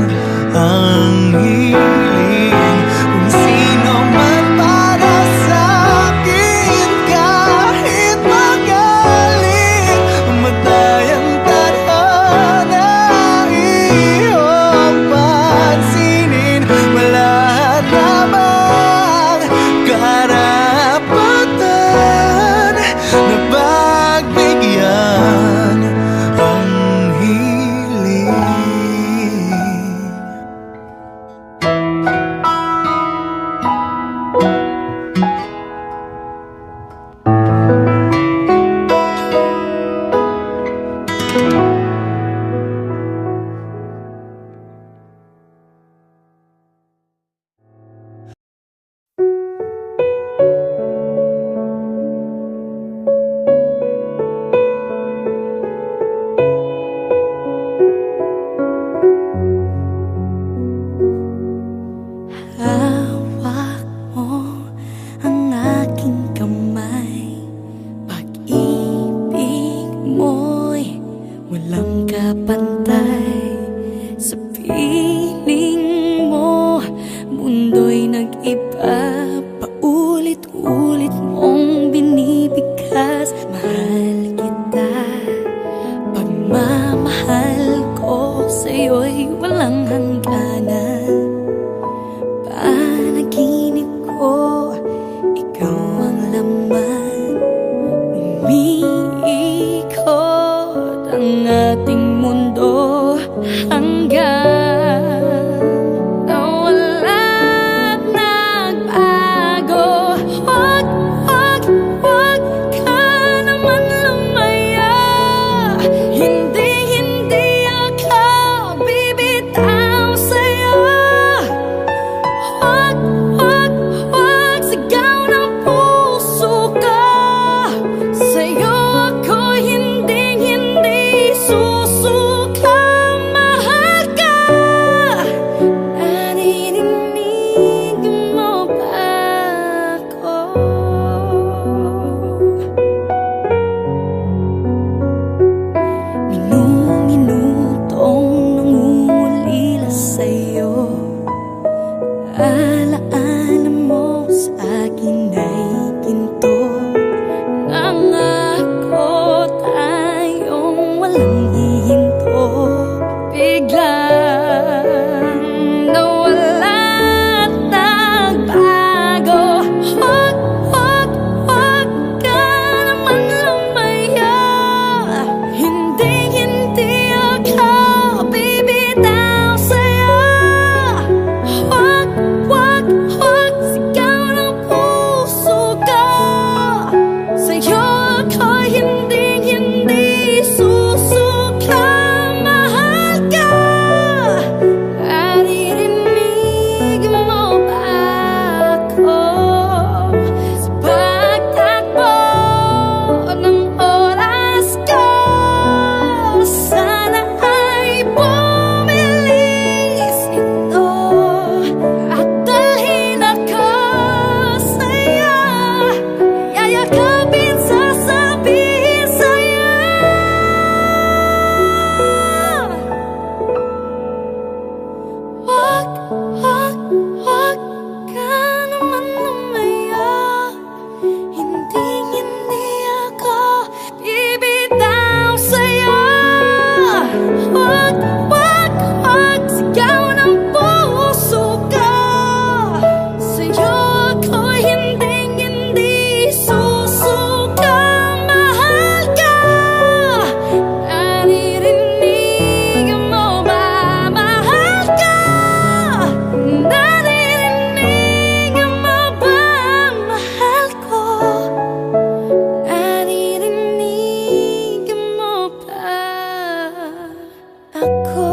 ang hiling? Kung sino man para sa'kin, kahit magaling, madayang tadhana, iyong pansinin. Wala pantay sa piling mo. Mundo'y nag-iba, paulit-ulit mong binibigkas. Mahal kita, pagmamahal ko sa'yo'y walang hangganan. Panaginip ko, ikaw ang laman. Umiikot ang ating mundo hanggang nawala't nagbago. Huwag, huwag, huwag ka naman lumaya. Hindi, hindi ako bibitaw sa'yo. Huwag, huwag, huwag sigaw ng puso ko. Sa'yo ako hindi, hindi susuka. Mahal ka, naririnig mo ba ako? Minu-minutong nangungulila sa'yo. Alaala mo sa akin ay ginto. Nangako tayong walang hihinto. Biglang nawala't nagbago. Huwag, huwag, huwag ka naman lumaya. Hindi, hindi ako bibitaw sa'yo. Huwag, huwag, huwag sigaw ng puso ko. Sa'yo ako hindi, hindi susuka. Mahal ka, naririnig mo ba ako? Sa pagtakbo ng oras ko, sana ay bumilis ito at dalhin ako sa'yo. Yayakapin, sasabihin sa'yo. Huwag, huwag, huwag ka naman lumaya. Hindi, hindi ako bibitaw sa'yo. Huwag, huwag, huwag sigaw ng puso ko. Sa'yo ako hindi, hindi susuka. Mahal ka, naririnig mo ba? Mahal ka, naririnig mo ba? Mahal ko, naririnig mo ba ako?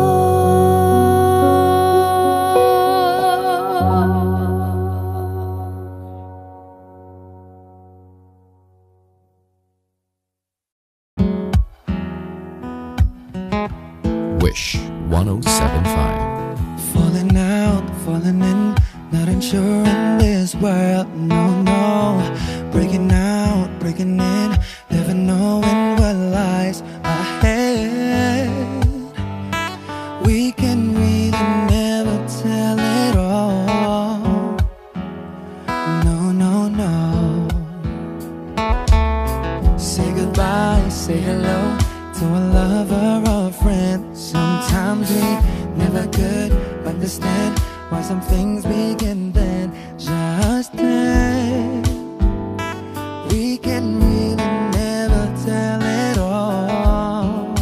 Wish 1075. Falling out, falling in, not unsure in this world, no, no. Breaking out, breaking in, never knowing what lies ahead. We can really never tell it all. No, no, no. Say goodbye, say hello to a lover or a friend. Sometimes we never could understand why some things begin then, just then. We can really never tell it all.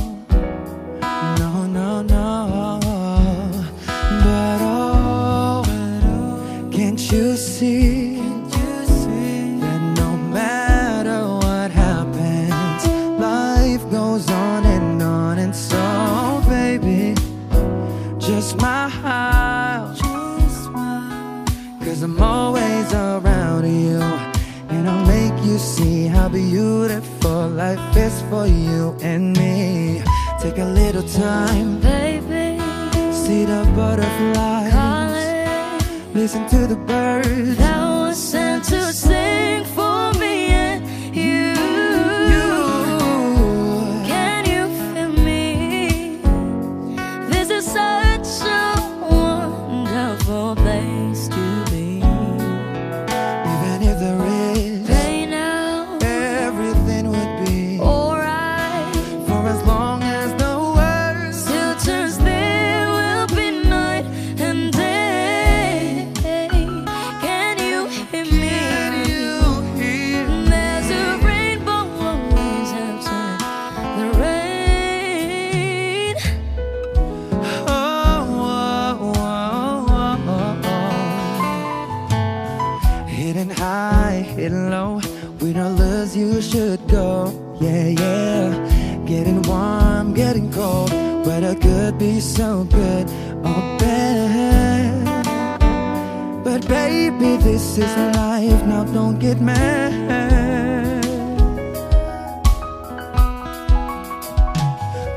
No, no, no. But oh, can't you see that no matter what happens, life goes on, and so, baby, just smile, 'cause I'm always around you, and I'll make you see how beautiful life is for you and me. Take a little time, Baby, see the butterflies, calling, listen to the birds that was sent to sing for me and you. Can you feel me? it could be so good or bad. But baby, this is life, now don't get mad.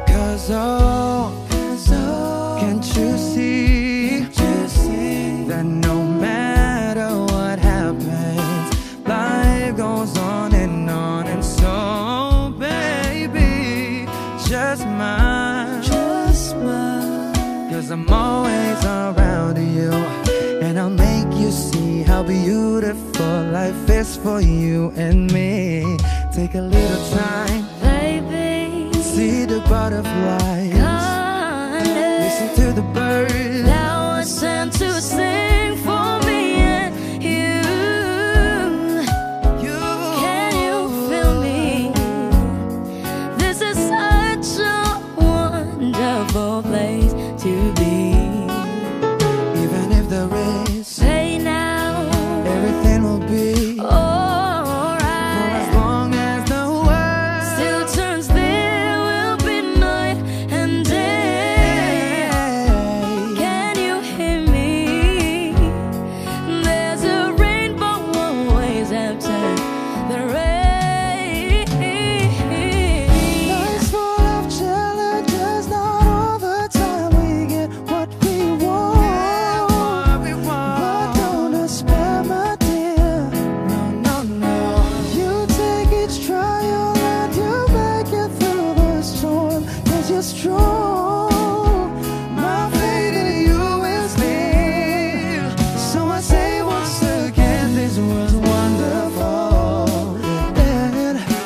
'Cause oh, can't you see that no matter what happens, life goes on. And so baby, just smile, 'cause I'm always around you, and I'll make you see how beautiful life is for you and me. Take a little time, baby, see the butterflies, listen to the birds that was sent to sing for me and you. Can you feel me? This is such a wonderful place to be. Even if there is Say now, everything will be alright. for as long as the world Still turns, there will be night and day. Can you hear me? There's a rainbow always after the rain. Life's full of challenges, not all the time we get what we want. But don't despair, my dear. No. You take each trial and you make it through the storm, 'cause you're strong. My faith in you is near. So I say once again, this was wonderful.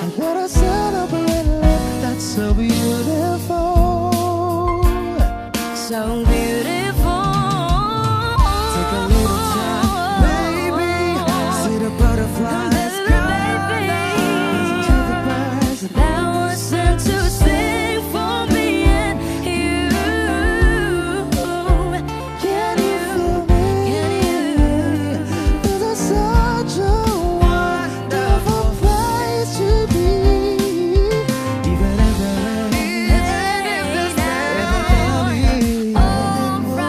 And let us celebrate life that's so beautiful. So beautiful. Take a little time, baby. See the butterflies come. Listen to the birds That was sent to sing for me and you. Can you feel me? This is such a wonderful place to be. Even if there is everything will be for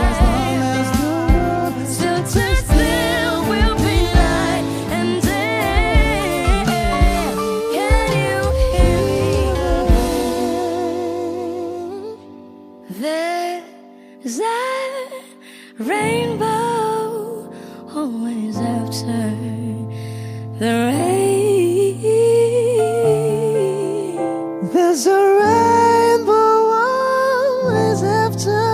as long as the world Still turns, there will be light and day. Can you hear me? There's a rainbow always after the rain. There's a rainbow always after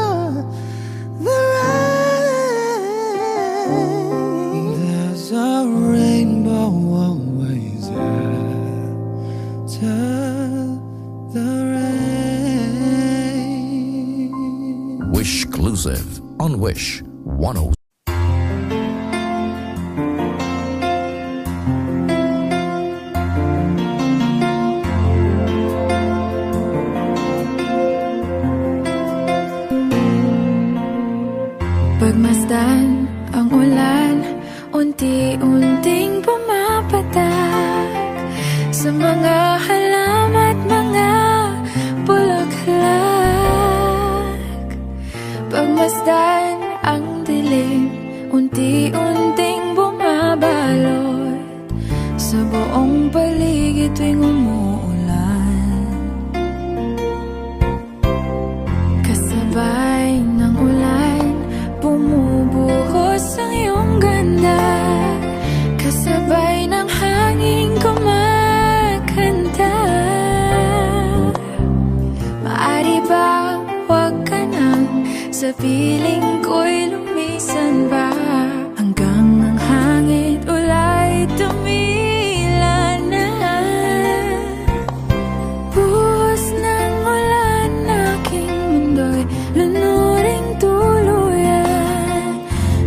the rain. There's a rainbow always after the rain. Wish exclusive on Wish 10. Pagmasdan ang ulan, unti-unting pumapatak sa mga halaman at mga bulaklak. Pagmasdan ang dilim, unti-unting bumabalot sa buong paligid tuwing umuulan. Kasabay ng ulan, bumubuhos ang iyong ganda. Kasabay ng hangin kumakanta. Maari ba wag ka nang sa piling ko'y lumisan ba? Hanggang ang hangin ulay tumila na. Buhos ng ulan, aking mundo'y lunuring tuluyan.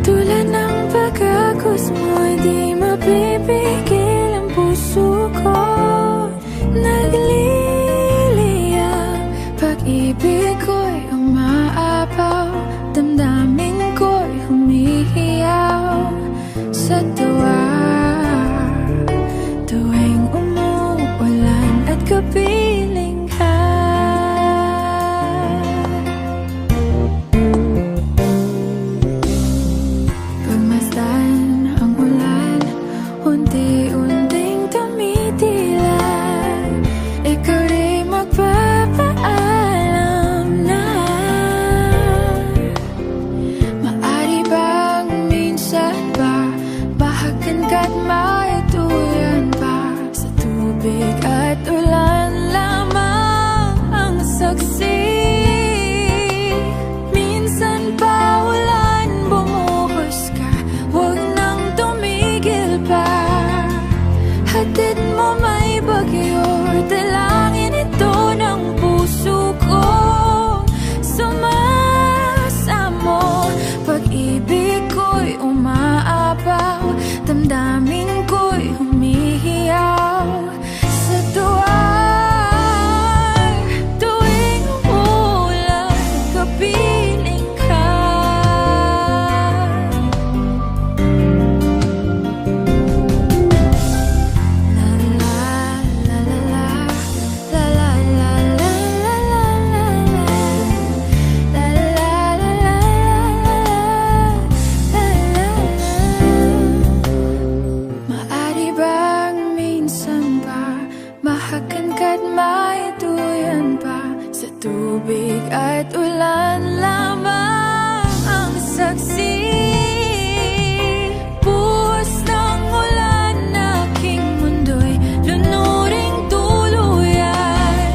Tulad ng pagkagos mo'y di mapipigil ang puso ko. Nagliliyab, pag-ibig ko'y umaapaw, damdamin ko'y humihiyaw sa tuwa. Tuwing umuulan at kapiling ka. at ulan lamang ang saksi. Buhos ng ulan, aking mundo'y lunuring tuluyan.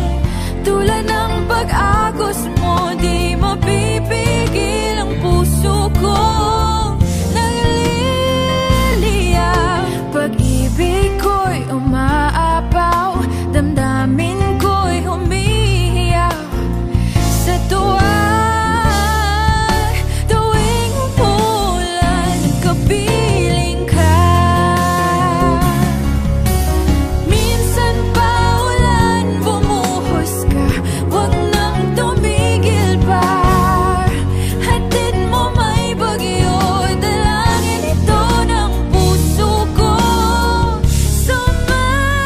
Tulad ng pag-agos mo, di mapipigil ang puso ko. Nagliliya, pag-ibig ko'y umaapaw, damdamin ko'y humihiyaw sa tuwa. Tuwing umulan, nagkapiling ka. Minsan pa ulan, bumuhos ka, wag nang tumigil pa. Hatid mo may bagyo, dalangin ito ng puso ko. Sumasamo,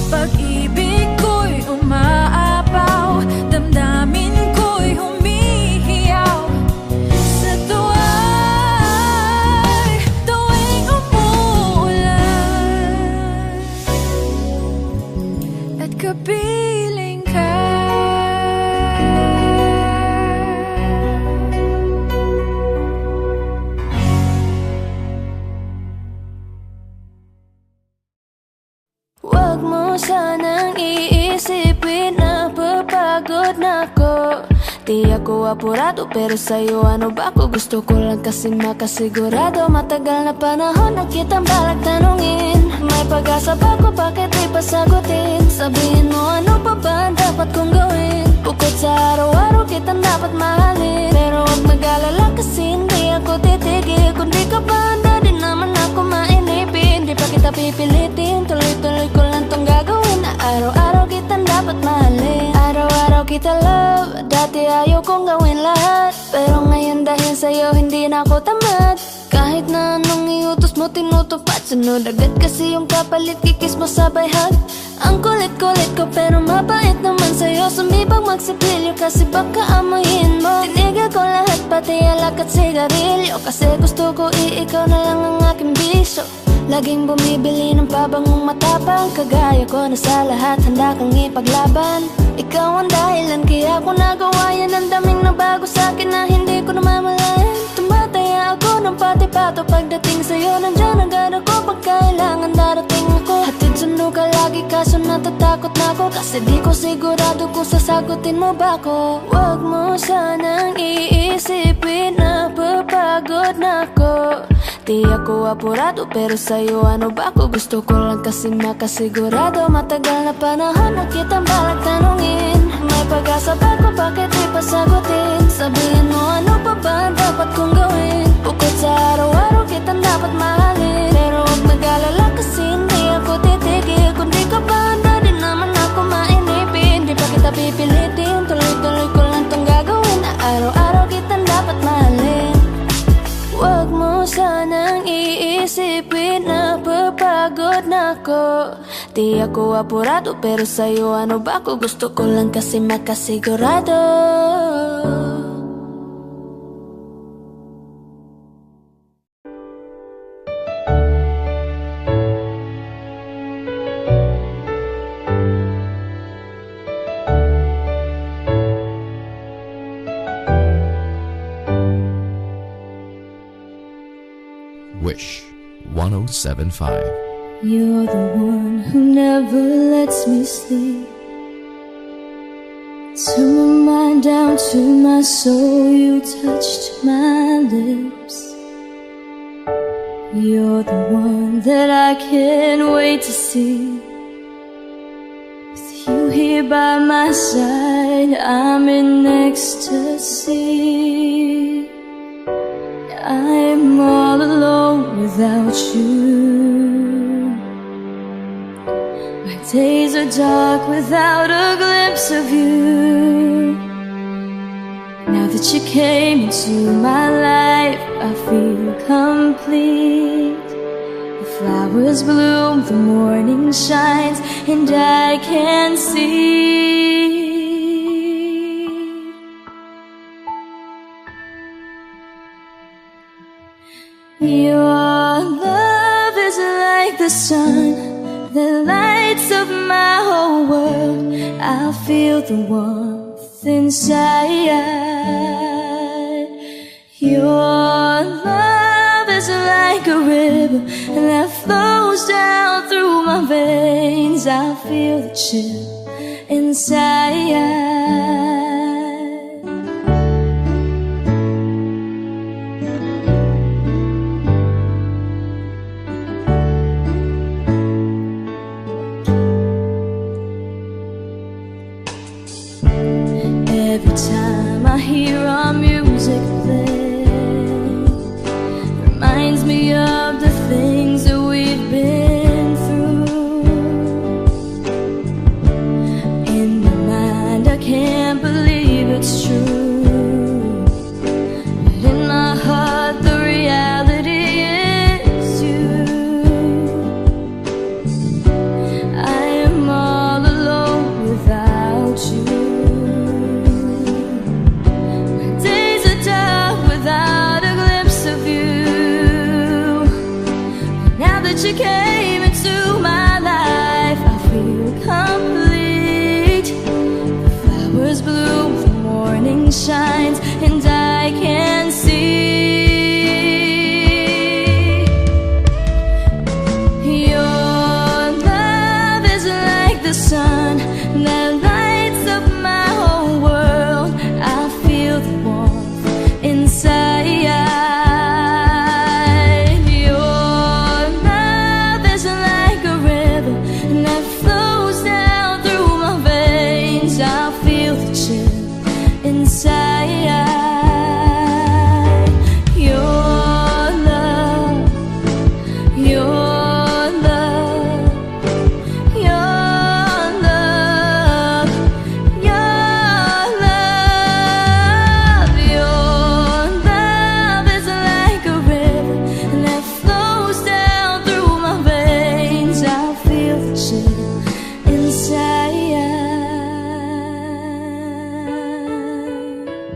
pag-ibig ko'y umaapaw, damdamin ko'y humihiyaw sa tuwa. Tuwing umuulan at kapiling ka. Huwag mo sanang iisipin na papagod na ako. Di ako apurado pero sa'yo ano ba ako? Gusto ko lang kasi makasigurado. Matagal na panahon na kitang balak tanungin. May pag-asa ba ko, bakit di pa sagutin? Sabihin mo ano pa ba ang dapat kong gawin? Bukod sa araw-araw kitang dapat mahalin. Pero huwag mag-alala kasi hindi ako titigil. Kung di ka pa handa, di naman ako mainipin. Di pa kita pipilitin, tuloy-tuloy ko lang tong gagawin. Na araw-araw kitang dapat mahalin. Araw-araw kita love, dati ayaw kong gawin lahat. Pero ngayon dahil sa'yo hindi na ako tamad. Kahit na anong iutos mo tinutupad, sunod agad kasi yung kapalit, kikis mo sabay hug. Ang kulit-kulit ko pero mabait naman sa'yo. Sumibang magsipilyo kasi baka amoyin mo. Tinigil ko lahat pati alak at sigarilyo, kasi gusto ko ikaw na lang ang aking bisyo. Laging bumibili ng pabangong matapang, kagaya ko na sa lahat handa kang ipaglaban. Ikaw ang dahilan kaya ko nagawa yan. Ang daming nabago sa'kin na hindi ko namamalayan. Tumataya ako ng pati-pato pagdating sa'yo. Nandiyan agad ako pag kailangan darating ako. Hatid sundo ka lagi kaso natatakot na ako, kasi di ko sigurado kung sasagutin mo ba ko. Huwag mo sanang iisipin na papagod na ako. Di ako apurado pero sa'yo ano ba ako? Gusto ko lang kasi makasigurado. Matagal na panahon na kitang balak tanungin. May pag-asa ba ko, bakit di pa sagutin? Sabihin mo ano pa ba ang dapat kong gawin? Bukod sa araw-araw kitang dapat mahalin. Pero huwag mag-alala kasi hindi ako titigil. Kung di ka pa handa, di naman ako mainipin. Di pa kita pipilitin, tuloy-tuloy ko lang tong gagawin. Na araw-araw kitang dapat mahalin. Huwag mo sanang iisipin na papagod na ako. Di ako apurado pero sa'yo ano ba ako? Gusto ko lang kasi makasigurado. Wish 1075. You're the one who never lets me sleep. Turn my mind down to my soul, you touched my lips. You're the one that I can't wait to see. With you here by my side, I'm in ecstasy. I'm all alone without you. My days are dark without a glimpse of you. Now that you came into my life, I feel complete. The flowers bloom, the morning shines, and I can see. Your love is like the sun that lights up my whole world. I feel the warmth inside. Your love is like a river and that flows down through my veins. I feel the chill inside. Every time I hear our music play, reminds me of the things that we've been through. In my mind I can't believe it's true, but in my heart the reality is you. I am all alone without you. You came into my life, I feel complete. The flowers bloom, the morning shines, and I can see. Your love is like the sun that lights up my whole world. I feel the warmth inside.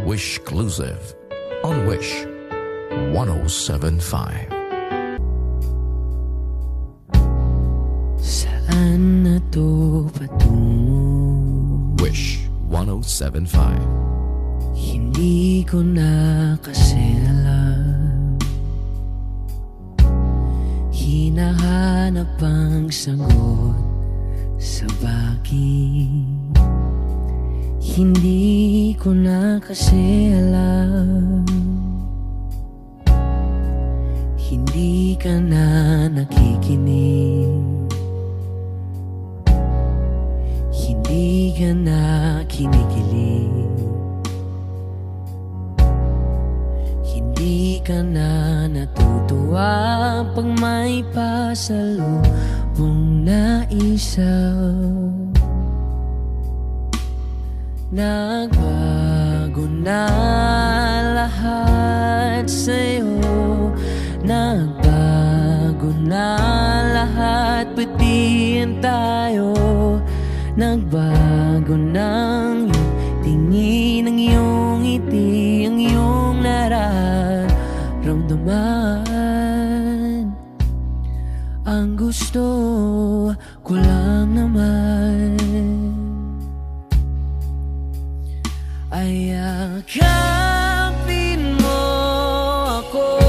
Wishclusive on Wish 107.5. Saan na to patungo? Wish 107.5. Hindi ko na kasi alam. Hinahanap ang sagot sa bakit. Hindi ko na kasi alam. Hindi ka na nakikinig. Hindi ka na kinikilig. Hindi ka na natutuwa pag may pasalubong na isaw. Nagbago na lahat sa'yo. Nagbago na lahat, pati yan tayo. Nagbago ng iyong tingin, ang iyong ngiti, ang iyong nararamdaman. Ang gusto ko lang naman ay yakapin mo ako,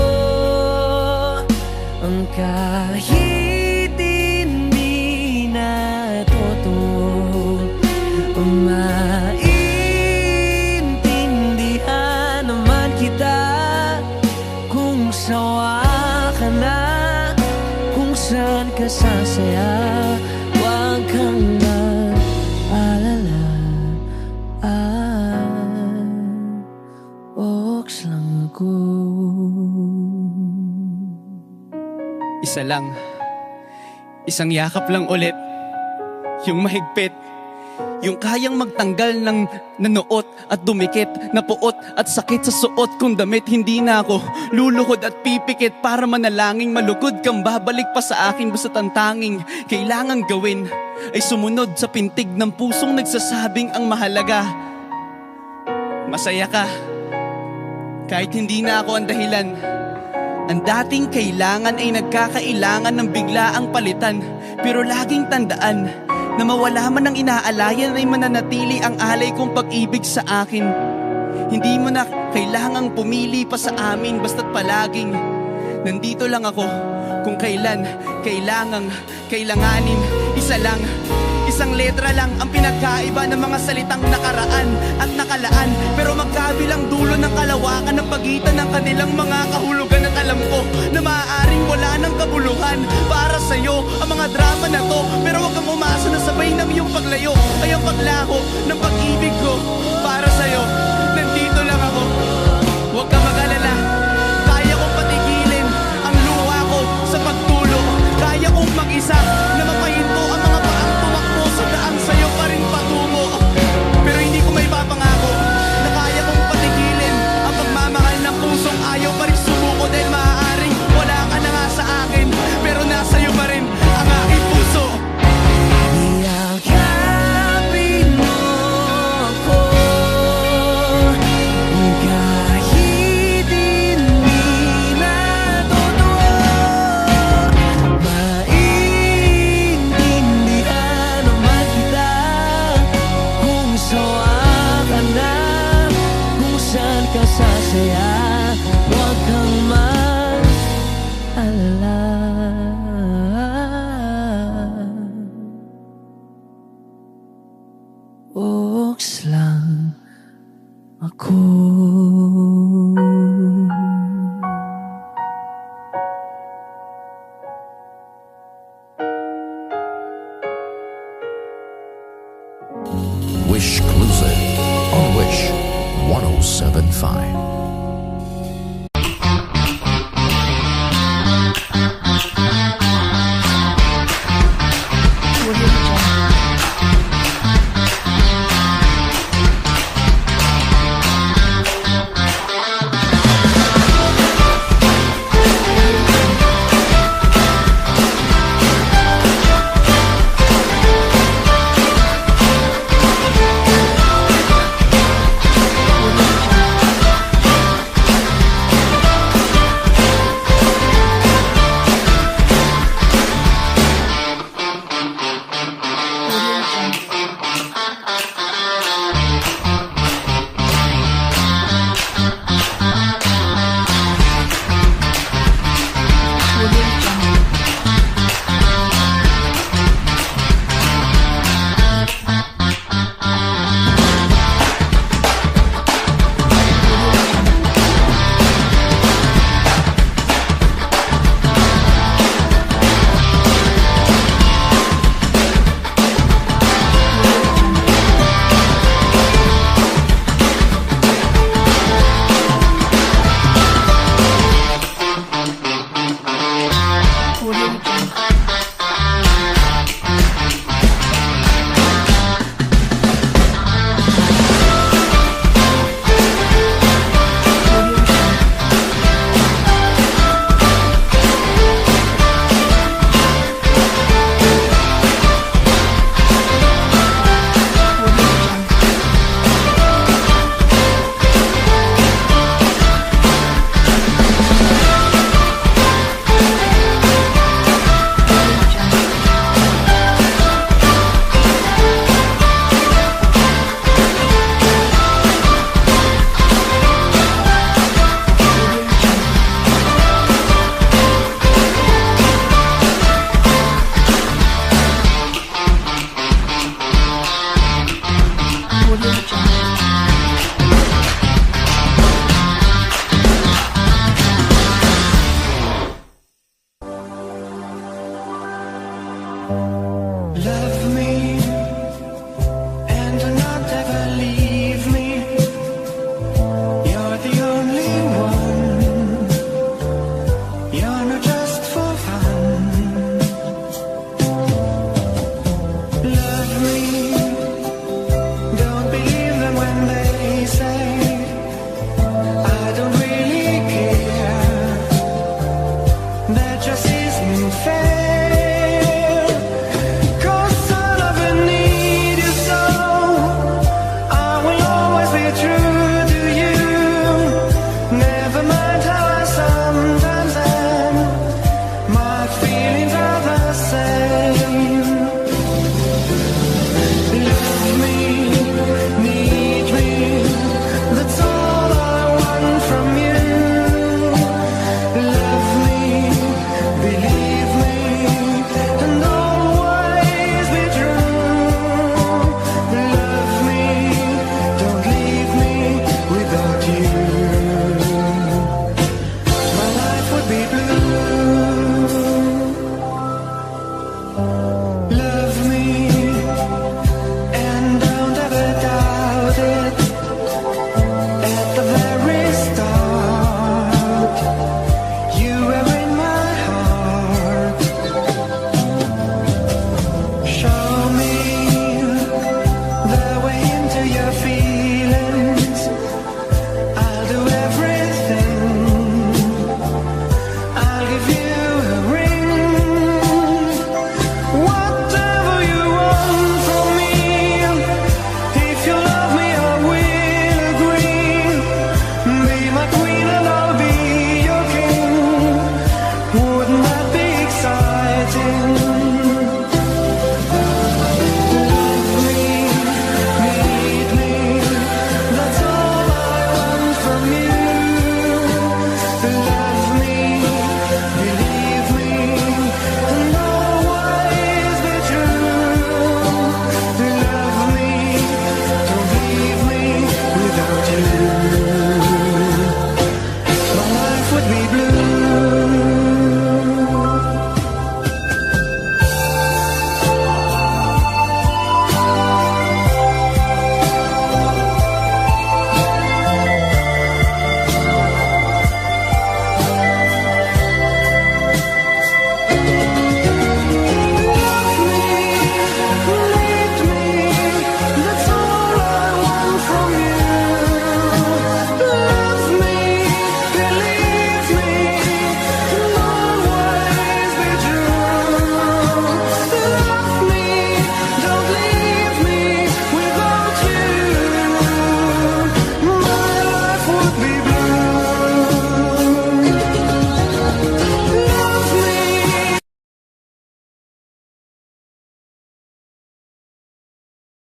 ang kahit hindi na totoo. Maintindihan naman kita kung sawa ka na, kung saan ka sasaya. Huwag kang mag-alala, Ox lang ako. Isa lang, isang yakap lang ulit, yung mahigpit, yung kayang magtanggal ng nanuot at dumikit, napuot at sakit sa suot kong damit. Hindi na ako luluhod at pipikit para manalangin malugod kang babalik pa sa akin. Basta tanging kailangang gawin ay sumunod sa pintig ng pusong nagsasabing ang mahalaga masaya ka. Kahit hindi na ako ang dahilan, ang dating kailangan ay nagkakailangan ng biglaang palitan. Pero laging tandaan, Na mawala man ang inaalayan ay mananatili ang alay kong pag-ibig sa akin. Hindi mo na kailangang pumili pa sa amin, basta't palaging nandito lang ako kung kailan kailanganin. Isa lang, isang letra lang ang pinagkaiba ng mga salitang nakaraan at nakalaan. Pero magkabilang dulo ng kalawakan ng pagitan ng kanilang mga kahulugan. At alam ko na maaaring wala ng kabuluhan para sa'yo ang mga drama na to. Pero wag kang umasa na sabay ng iyong paglayo ay ang paglaho ng pag-ibig ko para sa'yo. Nandito lang ako, huwag kang mag-alala. Kaya kong patigilin ang luha ko sa pagtulo. Kaya kong mag-isa na mapahinto ang mga paang tumakbo sa daan sa'yo pa rin patungo. Pero hindi ko may papangako na kaya kong patigilin ang pagmamahal ng pusong ayaw pa rin sumuko. Dahil maaaring wala ka na nga sa akin, pero nasa'yo pa rin ang aking puso. Yakapin mo ako kahit hindi na totoo. Maintindihan naman kita kung sawa ka na, kung saan ka sasaya. Huwag kang mag-alala. Oks lang ako. Wish Exclusive on Wish 1075.